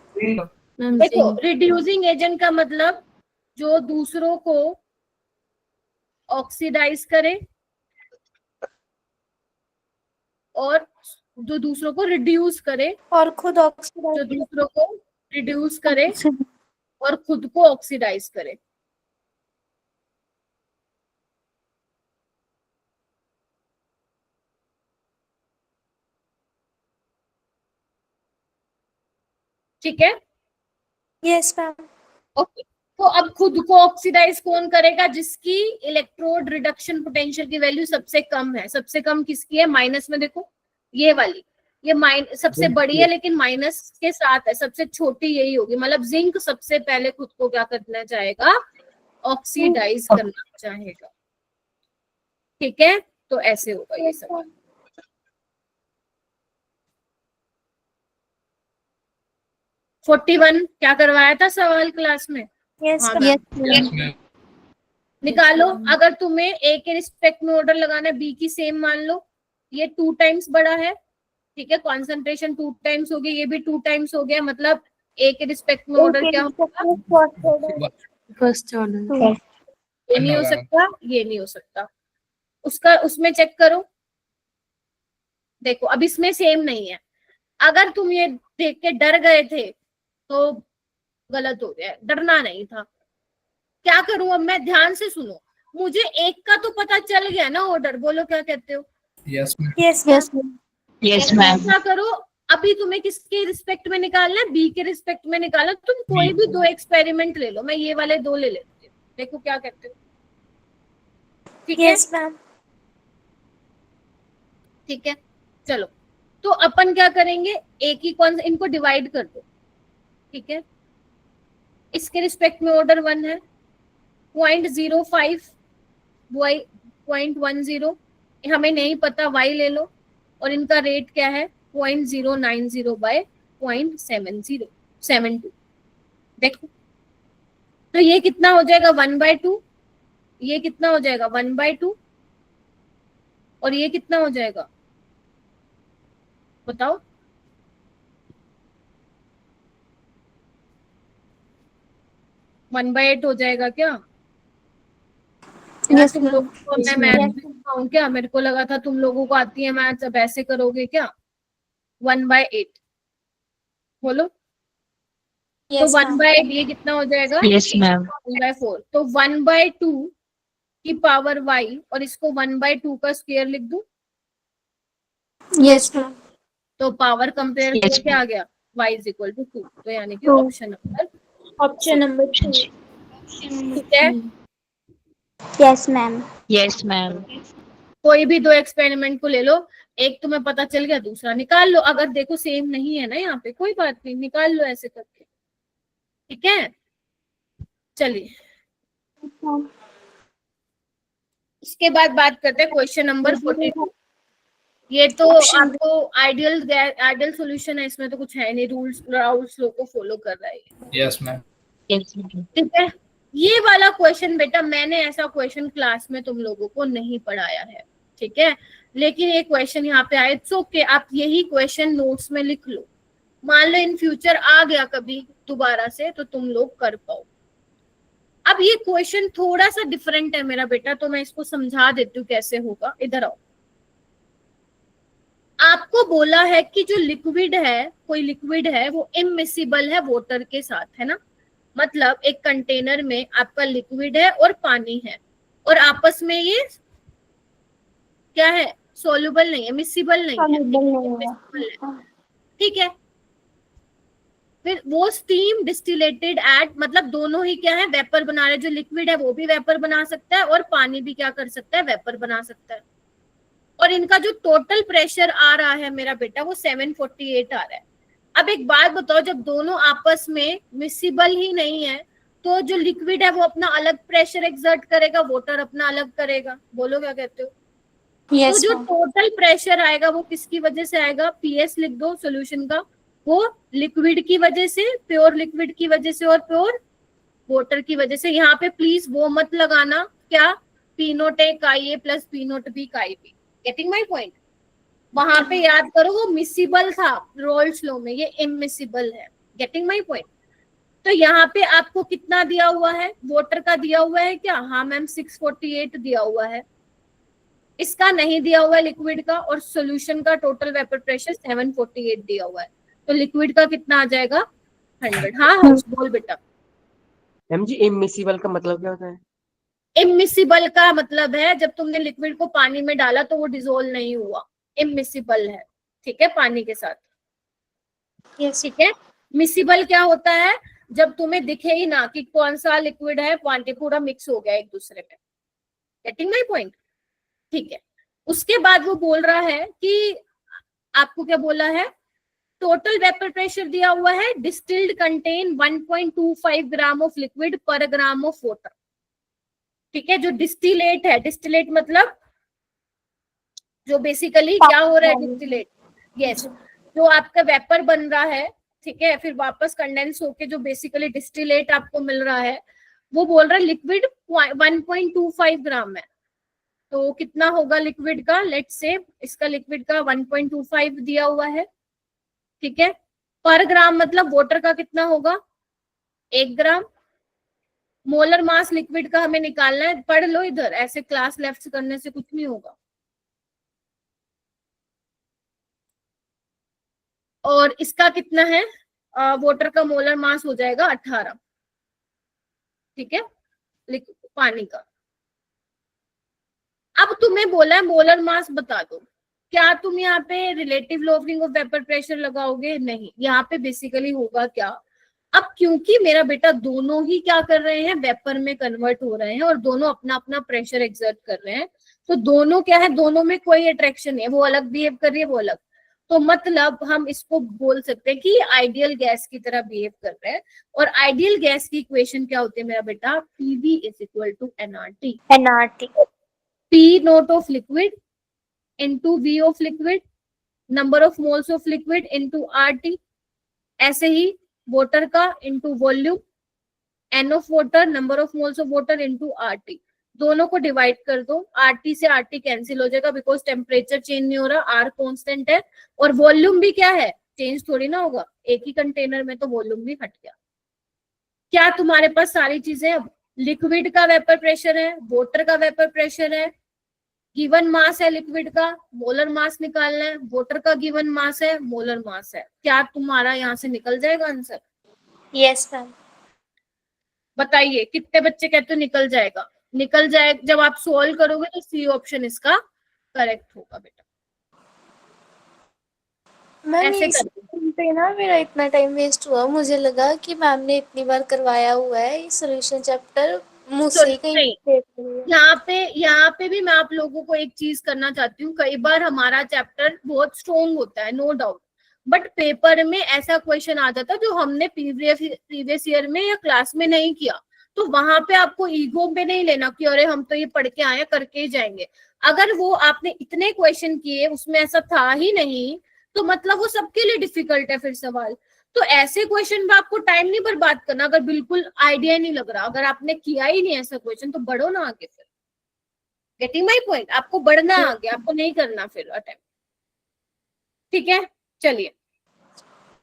देखो, रिड्यूसिंग एजेंट का मतलब जो दूसरों को ऑक्सीडाइज करे और जो दूसरों को रिड्यूस करे, और खुद जो ऑक्सीडाइज। दूसरों को रिड्यूस करे और खुद को ऑक्सीडाइज करे। ठीक है, यस मैम। ओके। तो अब खुद को ऑक्सीडाइज कौन करेगा, जिसकी इलेक्ट्रोड रिडक्शन पोटेंशियल की वैल्यू सबसे कम है। सबसे कम किसकी है, माइनस में देखो, ये वाली, ये सबसे बड़ी है लेकिन माइनस के साथ है, सबसे छोटी यही होगी। मतलब जिंक सबसे पहले खुद को क्या करना चाहेगा, ऑक्सीडाइज करना चाहेगा। ठीक है, तो ऐसे होगा ये सवाल। Yes, 41 क्या करवाया था सवाल क्लास में, यस हाँ, मैम। Yes ma'am. निकालो। अगर तुम्हें ए के रिस्पेक्ट में ऑर्डर लगाना है, बी की सेम मान लो, ये 2 टाइम्स बड़ा है, ठीक है, कॉन्सेंट्रेशन 2 टाइम्स हो गया, ये भी 2 टाइम्स हो गया, मतलब ए के रिस्पेक्ट में ऑर्डर क्या होगा, फर्स्ट ऑर्डर। ये नहीं हो सकता, ये नहीं हो सकता। उसका उसमें चेक करो, देखो अब इसमें सेम नहीं है। अगर तुम ये देख के डर गए थे तो गलत हो गया, डरना नहीं था। क्या करूं अब मैं, ध्यान से सुनो, मुझे एक का तो पता चल गया ना ऑर्डर, बोलो क्या कहते हो, Yes, ma'am. Yes, Yes, ma'am. ma'am. Yes, ma'am. ऐसा करो, अभी तुम्हें किसके रिस्पेक्ट में निकालना है? बी के रिस्पेक्ट में निकालो। तुम कोई भी 2 एक्सपेरिमेंट ले लो, मैं ये वाले 2 ले लेती हूँ, देखो क्या कहते हो। ठीक है, Yes, ma'am. ठीक है, चलो। तो अपन क्या करेंगे, एक ही कौन इनको डिवाइड कर दो, ठीक है। इसके रिस्पेक्ट में ऑर्डर 1 है, 0.05 y 0.10, हमें नहीं पता, y ले लो, और इनका रेट क्या है 0.090 बाय 0.72। देखो, तो ये कितना हो जाएगा 1/2, ये कितना हो जाएगा 1/2, और ये कितना हो जाएगा बताओ। वन बाय 8 हो जाएगा क्या? यार Yes, तुम ma'am. लोग को मैं Yes, मैथ ma'am. सिखाऊं क्या? मेरे को लगा था तुम लोगों को आती है मैथ्स, अब ऐसे करोगे क्या? 1/8 बोलो। तो Yes, 1/8 ये कितना हो जाएगा? Yes, ma'am. 1/4। तो 1/2 की पावर y, और इसको 1/2 का स्क्वायर लिख दूं, Yes, ma'am. तो पावर कंपेयर Yes, करके आ गया y = 2। तो यानी कि Two. Option number Option number 2. ठीक है। Yes, ma'am. Yes, ma'am. कोई भी 2 एक्सपेरिमेंट को ले लो, एक तुम्हें पता चल गया, दूसरा निकाल लो। अगर देखो सेम नहीं है ना यहाँ पे, कोई बात नहीं, निकाल लो ऐसे करके, ठीक है। चलिए, इसके बाद बात करते हैं क्वेश्चन नंबर 42। ये तो आपको आइडियल सॉल्यूशन है, इसमें तो कुछ है नहीं, रूल्स लो को फॉलो कर रहा है। Yes, ma'am. Yes, ma'am. ठीक है, ये वाला क्वेश्चन बेटा मैंने ऐसा क्वेश्चन क्लास में तुम लोगों को नहीं पढ़ाया है, ठीक है, लेकिन ये क्वेश्चन यहाँ पे आए तो ओके, आप यही क्वेश्चन नोट्स में लिख लो। मान लो इन फ्यूचर आ गया कभी दोबारा से, तो तुम लोग कर पाओ। अब ये क्वेश्चन थोड़ा सा डिफरेंट है मेरा बेटा, तो मैं इसको समझा देती हूँ कैसे होगा। इधर आओ। आपको बोला है कि जो लिक्विड है, कोई लिक्विड है, वो इमिसिबल है वाटर के साथ, है ना। मतलब एक कंटेनर में आपका लिक्विड है और पानी है, और आपस में ये क्या है, सोल्यूबल नहीं है, मिसिबल नहीं है, ठीक है। फिर वो स्टीम डिस्टिलेटेड एट, मतलब दोनों ही क्या है, वेपर बना रहे। जो लिक्विड है वो भी वेपर बना सकता है, और पानी भी क्या कर सकता है, वेपर बना सकता है। और इनका जो टोटल प्रेशर आ रहा है मेरा बेटा, वो 748 आ रहा है। अब एक बात बताओ, जब दोनों आपस में मिसिबल ही नहीं है, तो जो लिक्विड है वो अपना अलग प्रेशर एक्सर्ट करेगा, वाटर अपना अलग करेगा। बोलो क्या कहते हो? Yes, तो जो ma'am. टोटल प्रेशर आएगा वो किसकी वजह से आएगा? पीएस लिख दो सॉल्यूशन का, वो लिक्विड की वजह से, प्योर लिक्विड की वजह से, और प्योर वाटर की वजह से। यहाँ पे प्लीज वो मत लगाना क्या, पी नोट ए काई ए प्लस पी नोट बी काई बी। Getting my point? वहां पे याद करो वो मिसिबल था रोल्स लॉ में, ये इमिसिबल है। Getting my point? तो यहाँ पे आपको कितना दिया हुआ है, वाटर का दिया हुआ है क्या? हाँ मैम 648 दिया हुआ है। इसका नहीं दिया हुआ है लिक्विड का, और सॉल्यूशन का टोटल वेपर प्रेशर 748 दिया हुआ है। तो लिक्विड का कितना आ जाएगा? 100। हाँ हाँ बोल बेटा। मैम जी इमिसिबल का मतलब क्या होता है? इमिसिबल का मतलब है जब तुमने लिक्विड को पानी में डाला तो वो डिसोल्व नहीं हुआ, इमिसिबल है, ठीक है, पानी के साथ। Yes. ठीक है। मिसिबल क्या होता है? जब तुम्हें दिखे ही ना कि कौन सा लिक्विड है, क्वांटिटी पूरा मिक्स हो गया एक दूसरे में। Getting my point? ठीक है। उसके बाद वो बोल रहा है कि आपको क्या बोला है, टोटल वेपर प्रेशर दिया हुआ है, distilled contain 1.25 gram of liquid पर ग्राम ऑफ वाटर। ठीक है, जो डिस्टिलेट है, डिस्टिलेट मतलब जो बेसिकली क्या हो रहा है, डिस्टिलेट, यस, जो आपका वेपर बन रहा है, ठीक है, फिर वापस कंडेंस होके जो बेसिकली डिस्टिलेट आपको मिल रहा है, वो बोल रहा है लिक्विड 1.25 ग्राम है। तो कितना होगा लिक्विड का? लेट्स से इसका लिक्विड का 1.25 दिया हुआ है, ठीक है, पर ग्राम मतलब वाटर का कितना होगा? 1 ग्राम। मोलर मास लिक्विड का हमें निकालना है, पढ़ लो इधर, ऐसे क्लास लेफ्ट करने से कुछ नहीं होगा। और इसका कितना है? वाटर का मोलर मास हो जाएगा 18, ठीक है, पानी का। अब तुम्हें बोला है मोलर मास बता दो, क्या तुम यहाँ पे relative lowering of vapour pressure लगाओगे? नहीं, यहाँ पे बेसिकली होगा क्या, अब क्योंकि मेरा बेटा दोनों ही क्या कर रहे हैं, वेपर में कन्वर्ट हो रहे हैं और दोनों अपना अपना प्रेशर एक्सर्ट कर रहे हैं, तो दोनों क्या है, दोनों में कोई अट्रैक्शन है, वो अलग बिहेव कर रही है, वो अलग, तो मतलब हम इसको बोल सकते हैं कि आइडियल गैस की तरह बिहेव कर रहे हैं। और आइडियल गैस की इक्वेशन क्या होती है मेरा बेटा, PV is equal to nRT, nRT P nought of liquid into V of liquid, number of moles of liquid into RT, ऐसे ही वाटर का into volume, N of water, number of moles of water into RT, दोनों को divide कर दो, RT से RT cancel हो जाएगा बिकॉज टेम्परेचर चेंज नहीं हो रहा, आर कांस्टेंट है, और वॉल्यूम भी क्या है, चेंज थोड़ी ना होगा, एक ही कंटेनर में तो वॉल्यूम भी हट गया। क्या तुम्हारे पास सारी चीजें, अब लिक्विड का वेपर प्रेशर है, वाटर का वेपर प्रेशर है, गिवन मास है लिक्विड का, मोलर मास निकालना है, वाटर का गिवन मास है, मोलर मास है, क्या तुम्हारा यहाँ से निकल जाएगा आंसर? Yes ma'am. बताइए कितने बच्चे कहते हो निकल जाएगा? निकल जाए, जब आप सॉल्व करोगे तो सी ऑप्शन इसका करेक्ट होगा बेटा। मैम ऐसे इस कर पे ना मेरा इतना टाइम वेस्ट हुआ, मुझे लगा कि मैम ने इतनी बार करवाया हुआ है ये सॉल्यूशन चैप्टर, मुझसे ही कहीं नहीं, mistake हुई है। यहाँ पे भी मैं आप लोगों को एक चीज करना चाहती हूँ, कई बार हमारा चैप्टर बहुत स्ट्रॉन्ग होता है, नो डाउट, बट पेपर में ऐसा क्वेश्चन आ जाता है जो हमने प्रीवियस ईयर में या क्लास में नहीं किया, तो वहां पे आपको ईगो पे नहीं लेना कि अरे हम तो ये पढ़ के आए करके ही जाएंगे। अगर वो आपने इतने क्वेश्चन किए उसमें ऐसा था ही नहीं, तो मतलब वो सबके लिए डिफिकल्ट है फिर सवाल। तो ऐसे क्वेश्चन में आपको टाइम नहीं बर्बाद करना, अगर बिल्कुल आइडिया नहीं लग रहा, अगर आपने किया ही नहीं ऐसा क्वेश्चन, तो बढ़ो ना आगे फिर। Getting my point? आपको बढ़ना आगे, आपको नहीं करना फिर अटेम्प्ट। ठीक है, चलिए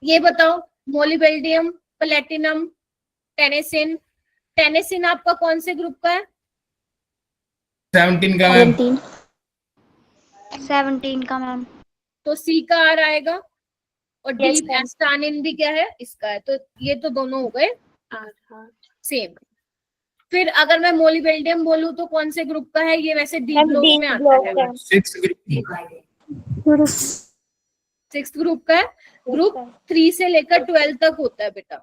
ये बताओ, मोलिबेल्डियम, प्लेटिनम, टेनेसिन, टेनेसिन आपका कौन से ग्रुप का है? 17 का मैम। 17 का मैम। तो सी का आर आएगा, और डी Yes, ma'am. एस्टानिन भी क्या है, इसका है, तो ये तो दोनों हो गए सेम। फिर अगर मैं मोलिबेल्डियम बोलूं तो कौन से ग्रुप का है ये? वैसे डी Ma'am, ब्लॉक D में आता block है, का। 6 ग्रुप। 6th ग्रुप का है। ग्रुप 3 से लेकर 12 तक होता है बेटा,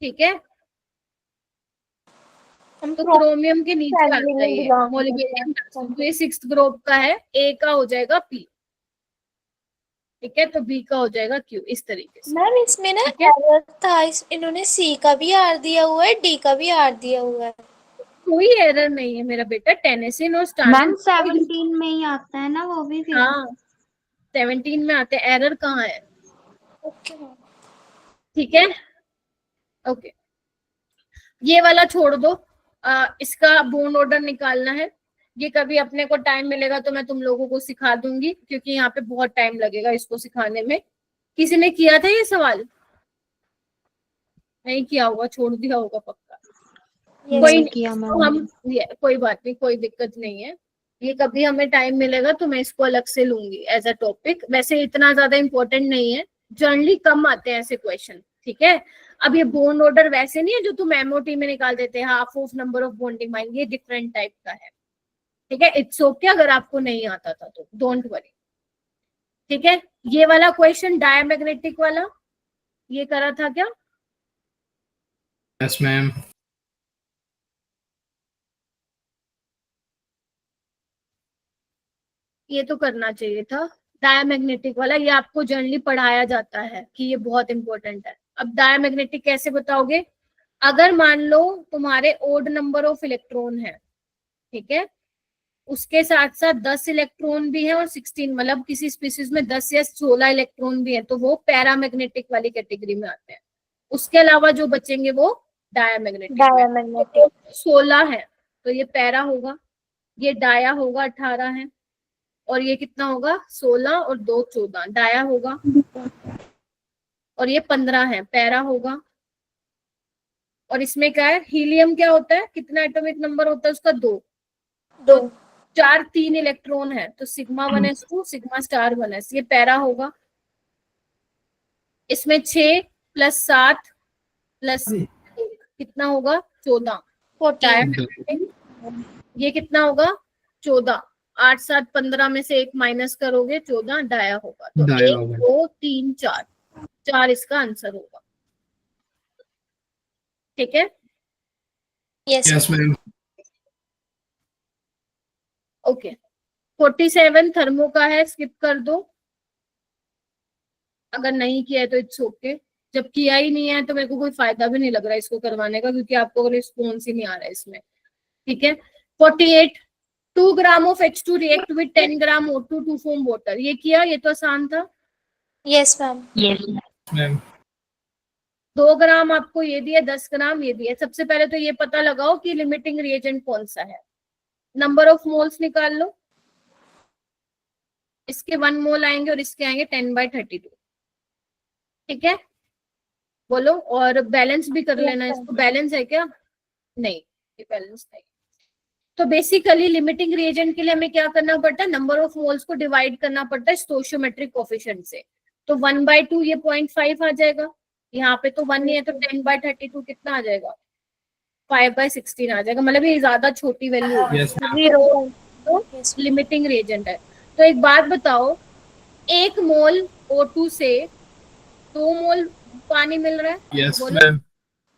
ठीक है। हम तो क्रोमियम के नीचे आता family है में ये belong मोलिबेल्डियम, करते हैं। तो ये 6th ग्रुप का है, ए का हो जाएगा पी, ठीक है, तो बी का हो जाएगा क्यू, इस तरीके से। मैम इसमें ना ठीक है। एरर था, इन्होंने सी का भी आर दिया हुआ है, डी का भी आर दिया हुआ है। कोई एरर नहीं है मेरा बेटा, टेनेसिन और मैम स्टार्निन 17 में ही आता है ना वो भी फिर? हाँ 17 में आते हैं, एरर कहाँ है? Okay ma'am. ठीक है, ओके, ये वाला छोड़ दो, इसका बोन ऑर्डर निकालना है, ये कभी अपने को टाइम मिलेगा तो मैं तुम लोगों को सिखा दूंगी, क्योंकि यहाँ पे बहुत टाइम लगेगा इसको सिखाने में। किसी ने किया था ये सवाल? नहीं किया होगा, छोड़ दिया होगा पक्का। कोई नहीं, किया इसको हम कोई बात नहीं, कोई दिक्कत नहीं है, ये कभी हमें टाइम मिलेगा तो मैं इसको अलग से लूंगी एज अ टॉपिक। वैसे इतना ज्यादा इंपॉर्टेंट नहीं है, जनरली कम आते हैं ऐसे क्वेश्चन, ठीक है। अब ये बॉन्ड ऑर्डर वैसे नहीं है जो तुम एमओटी में निकाल देते हैं, half of number of bonding mine, ये डिफरेंट टाइप का है, ठीक है। इट्स ओके अगर आपको नहीं आता था तो डोंट वरी, ठीक है। ये वाला क्वेश्चन डायमैग्नेटिक वाला ये करा था क्या? Yes ma'am. ये तो करना चाहिए था, डायमैग्नेटिक वाला, ये आपको जनरली पढ़ाया जाता है कि ये बहुत इंपॉर्टेंट है। अब डायमैग्नेटिक कैसे बताओगे? अगर मान लो तुम्हारे ओड नंबर ऑफ इलेक्ट्रॉन है, ठीक है, उसके साथ साथ 10 इलेक्ट्रॉन भी है और 16, मतलब किसी स्पीसीज में 10 या 16 इलेक्ट्रॉन भी है, तो वो पैरामैग्नेटिक वाली कैटेगरी में आते हैं। उसके अलावा जो बचेंगे वो डायमैग्नेटिक। डायमैग्नेटिक 16 है तो ये पैरा होगा, ये डाया होगा 18 है, और ये कितना होगा 16 और 2 14 डाया होगा, और ये 15 है पैरा होगा। और इसमें क्या है, हीलियम क्या होता है, कितना एटॉमिक नंबर होता है उसका 2, 4 3 इलेक्ट्रॉन है, तो sigma 1s2 sigma star 1s, ये पैरा होगा। इसमें 6 + 7 + 1 कितना होगा 14, 14 ये कितना होगा 14। 8 7 15 में से 1 माइनस करोगे 14 डाया होगा, तो डाया 1 होगा। 2 3 4 इसका आंसर होगा। ठीक है, yes yes ma'am. Okay. 47 thermo का है, स्किप कर दो, अगर नहीं किया है तो इट्स ओके। जब किया ही नहीं है तो मेरे को कोई फायदा भी नहीं लग रहा है इसको करवाने का, क्योंकि आपको रिस्पॉन्स ही नहीं आ रहा है इसमें। ठीक है, 48 2 gram of H2 react with 10 gram O2 to form water. ये किया, ये तो आसान था। Yes ma'am. मैम 2 ग्राम आपको ये दिया, 10 ग्राम ये दिया। सबसे पहले तो ये पता लगाओ कि लिमिटिंग रिएजेंट कौन सा है। नंबर ऑफ मोल्स निकाल लो, इसके 1 मोल आएंगे और इसके आएंगे 10/32। ठीक है, बोलो। और बैलेंस भी कर लेना इसको। बैलेंस है क्या? नहीं, ये बैलेंस नहीं। तो बेसिकली लिमिटिंग रिएजेंट के लिए हमें क्या करना पड़ता है, नंबर ऑफ मोल्स को डिवाइड करना पड़ता है स्टोइचियोमेट्रिक कोएफिशिएंट से। तो 1/2 ये 0.5 आ जाएगा, यहाँ पे तो 1 ही है, तो 10/32 कितना आ जाएगा, 5/16 आ जाएगा। मतलब ये ज्यादा छोटी वैल्यू होगी, यस तो लिमिटिंग रिएजेंट है। तो एक बात बताओ, 1 मोल O2 से 2 मोल पानी मिल रहा है, यस बोलो। मैम।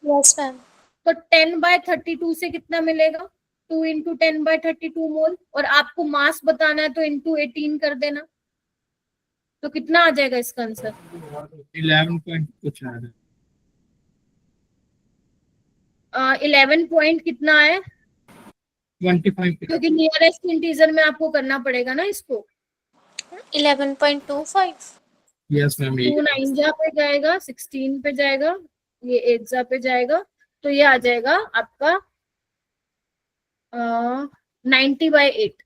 Yes ma'am. तो 10/32 से कितना मिलेगा, 2 × 10/32 मोल। और आपको मास बताना है तो इंटू 18 कर देना, तो कितना आ जाएगा इसका आंसर? 11 पॉइंट कुछ आ रहा है। 11 पॉइंट कितना है, 25 क्योंकि नियरेस्ट इंटीजर में आपको करना पड़ेगा ना इसको। 11.25। Yes ma'am. 2 9 जा पे जाएगा, 16 पे जाएगा, ये 8 जा पे जाएगा, तो ये आ जाएगा आपका 90/8।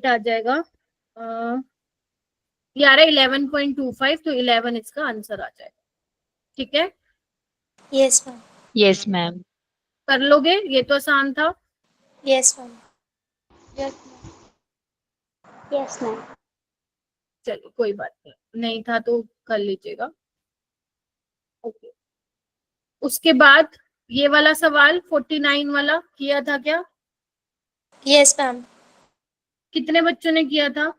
आ जाएगा। ये आ रहा है 11.25, तो 11 इसका आंसर आ जाएगा। ठीक है, यस मैम। Yes ma'am. कर लोगे, ये तो आसान था। Yes ma'am. Yes ma'am. चलिए कोई बात नहीं था तो कर लीजिएगा। ओके, उसके बाद ये वाला सवाल 49 वाला किया था क्या? Yes ma'am. कितने बच्चों ने किया था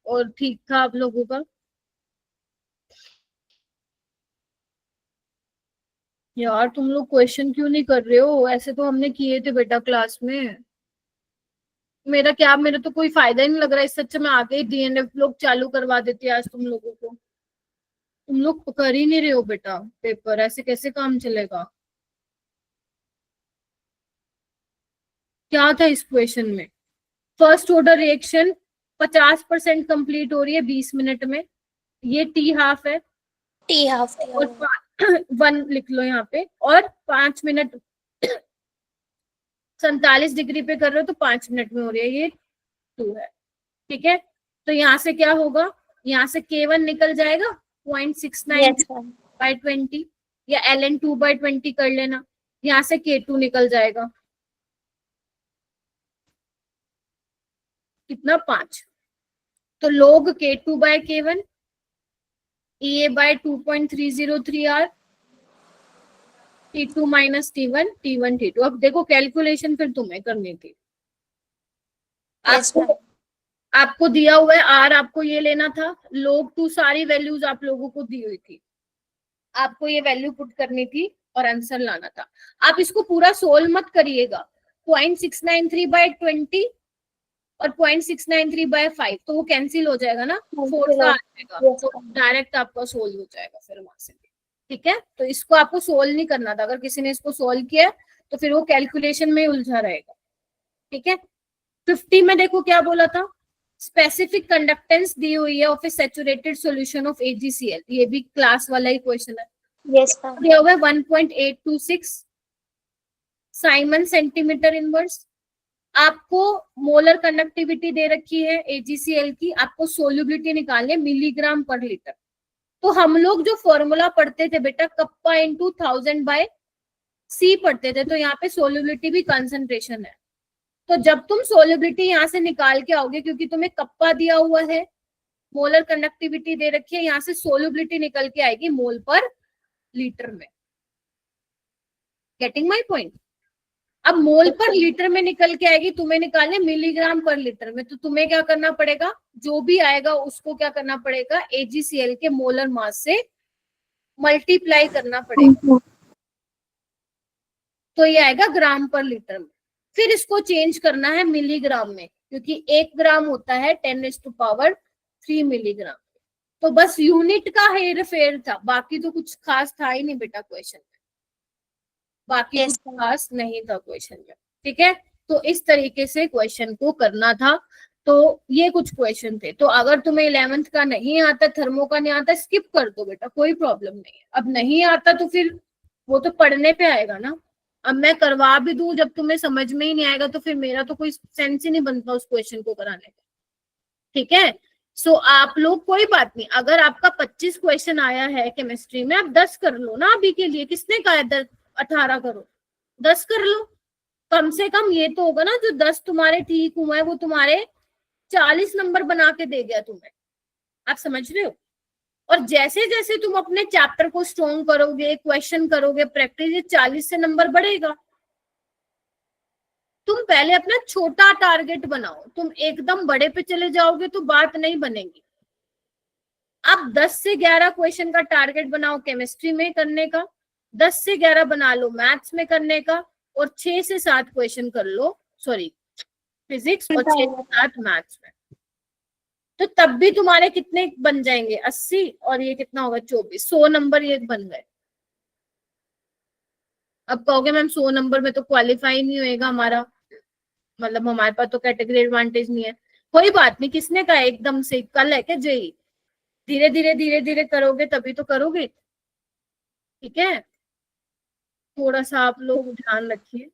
और ठीक था आप लोगों का? यार तुम लोग क्वेश्चन क्यों नहीं कर रहे हो? ऐसे तो हमने किए थे बेटा क्लास में। मेरा तो कोई फायदा ही नहीं लग रहा है। इससे अच्छा मैं आगे ही DNF लोग चालू करवा देती आज तुम लोगों को। तुम लोग कर ही नहीं रहे हो बेटा पेपर, ऐसे कैसे काम चलेगा? क्या था इस क्वेश्चन में? फर्स्ट ऑर्डर रिएक्शन 50% कंप्लीट हो रही है 20 मिनट में, ये T½ है, टी हाफ और 1 लिख लो यहाँ पे, और 5 मिनट 47 डिग्री पे कर रहे हो तो 5 मिनट में हो रही है, ये 2 है। ठीक है, तो यहाँ से क्या होगा, यहाँ से K1 निकल जाएगा 0.69/20, या ln 2/20 कर लेना। यहाँ से K2 निकल जाएगा कितना, 5। तो log K2/K1 EA/2.303 R T2 - T1 T1 T2। अब देखो कैलकुलेशन फिर तुम्हें करनी थी। Yes ma'am. आपको दिया हुआ है R, आपको ये लेना था, log 2 सारी वैल्यूज आप लोगों को दी हुई थी, आपको ये वैल्यू पुट करनी थी और आंसर लाना था। आप इसको पूरा सोल्व मत करिएगा, 0.693/20 और 0.693/5 तो वो कैंसिल हो जाएगा ना, 4 सा आ जाएगा, तो डायरेक्ट आपका सोल्व हो जाएगा फिर वहां से। ठीक है, तो इसको आपको सोल्व नहीं करना था। अगर किसी ने इसको सोल्व किया तो फिर वो कैलकुलेशन में उलझा रहेगा। ठीक है, 50 में देखो क्या बोला था, स्पेसिफिक कंडक्टेंस दी हुई है of A saturated solution of AgCl। ये भी क्लास वाला ही क्वेश्चन है। Yes ma'am. दिया हुआ है 1.826 साइमन सेंटीमीटर इनवर्स। आपको मोलर कंडक्टिविटी दे रखी है AgCl की, आपको सोल्युबिलिटी निकालनी है मिलीग्राम पर लीटर। तो हम लोग जो फॉर्मूला पढ़ते थे बेटा, कप्पा × 1000/C पढ़ते थे, तो यहाँ पे सोल्युबिलिटी भी कंसंट्रेशन है। तो जब तुम सोल्युबिलिटी यहाँ से निकाल के आओगे, क्योंकि तुम्हें कप्पा दिया हुआ है, मोलर कंडक्टिविटी दे रखी है, यहाँ से सोल्युबिलिटी निकल के आएगी मोल पर लीटर में। Getting my point? अब मोल पर लीटर में निकल के आएगी, तुम्हें निकालने मिलीग्राम पर लीटर में, तो तुम्हें क्या करना पड़ेगा, जो भी आएगा उसको क्या करना पड़ेगा, AgCl के मोलर मास से मल्टीप्लाई करना पड़ेगा, तो ये आएगा ग्राम पर लीटर में। फिर इसको चेंज करना है मिलीग्राम में, क्योंकि 1 ग्राम होता है 10⁻³ मिलीग्राम। तो बस यूनिट का हेर फेर था, बाकी तो कुछ खास था ही नहीं बेटा क्वेश्चन में, बाकी Yes, कुछ खास नहीं था क्वेश्चन में। ठीक है, तो इस तरीके से क्वेश्चन को करना था। तो ये कुछ क्वेश्चन थे। तो अगर तुम्हें 11th का नहीं आता, थर्मो का नहीं आता, स्किप कर दो बेटा, कोई प्रॉब्लम नहीं है। अब नहीं आता तो फिर वो तो पढ़ने पे आएगा ना। अब मैं करवा भी दूं, जब तुम्हें समझ में ही नहीं आएगा तो फिर मेरा तो कोई सेंस ही नहीं बनता उस क्वेश्चन को कराने का। ठीक है, सो आप लोग कोई बात नहीं, अगर आपका 25 क्वेश्चन आया है केमिस्ट्री में, आप 10 कर लो ना अभी के लिए। किसने कहा है 18 करो? 10 कर लो। कम से कम ये तो होगा ना, जो 10 तुम्हारे ठीक हुए हैं वो तुम्हारे 40 नंबर बना के दे गया तुम्हें। आप समझ रहे हो? और जैसे जैसे तुम अपने चैप्टर को स्ट्रॉन्ग करोगे, क्वेश्चन करोगे, प्रैक्टिस, ये 40 से नंबर बढ़ेगा। तुम पहले अपना छोटा टारगेट बनाओ, तुम एकदम बड़े पे चले जाओगे तो बात नहीं बनेगी। आप 10 से 11 क्वेश्चन का टारगेट बनाओ केमिस्ट्री में करने का, 10 से 11 बना लो मैथ्स में करने का, और 6 से 7 क्वेश्चन कर लो, सॉरी फिजिक्स, और 6 से 7 मैथ्स में। तो तब भी तुम्हारे कितने बन जाएंगे? 80, और ये कितना होगा? 24। 100 नंबर ये बन गए। अब कहोगे मैम 100 नंबर में तो क्वालिफाई नहीं होएगा हमारा, मतलब हमारे पास तो कैटेगरी एडवांटेज नहीं है। कोई बात नहीं, किसने कहा एकदम से कल है क्या जेई? धीरे धीरे करोगे तभी तो करोगे। ठीक है, थोड़ा सा आप लोग ध्यान रखिए।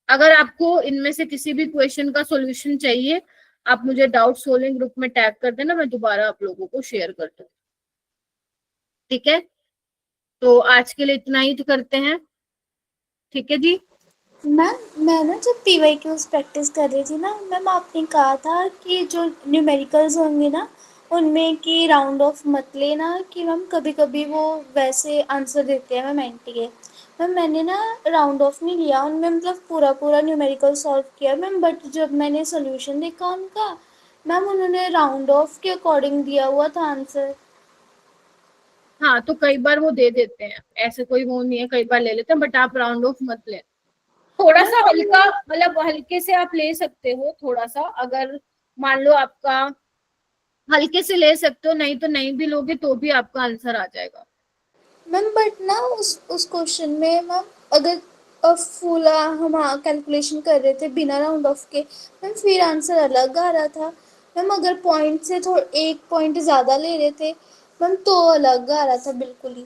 अगर आपको इनमें से किसी भी क्वेश्चन का सॉल्यूशन चाहिए, आप मुझे डाउट सोल्विंग ग्रुप में टैग कर देना, मैं दोबारा आप लोगों को शेयर कर दूँ। ठीक है, तो आज के लिए इतना ही तो करते हैं। ठीक है जी। मैम मैं ना जब PYQs प्रैक्टिस कर रही थी ना मैम, आपने कहा था कि जो न्यूमेरिकल्स होंगे ना उनमें कि राउंड ऑफ मत लेना, कि मैम कभी कभी वो वैसे आंसर देते हैं मैम एंटी के। मैम मैंने ना राउंड ऑफ नहीं लिया उनमें, मतलब पूरा न्यूमेरिकल सॉल्व किया मैम, बट जब मैंने सोल्यूशन देखा उनका मैम, उन्होंने राउंड ऑफ के अकॉर्डिंग दिया हुआ था आंसर। हाँ, तो कई बार वो दे देते हैं, ऐसे कोई वो नहीं है, कई बार ले लेते हैं, बट आप राउंड ऑफ मत ले। थोड़ा सा हल्का, मतलब हल्के से आप ले सकते हो थोड़ा सा, अगर मान लो आपका हल्के से ले सकते हो, नहीं तो नहीं भी लोगे तो भी आपका आंसर आ जाएगा। मैम बट ना उस क्वेश्चन में मैम, अगर फुल हम कैलकुलेशन कर रहे थे बिना राउंड ऑफ के मैम, फिर आंसर अलग आ रहा था मैम। अगर पॉइंट से थोड़ा 1 पॉइंट ज़्यादा ले रहे थे मैम तो अलग आ रहा था बिल्कुल ही।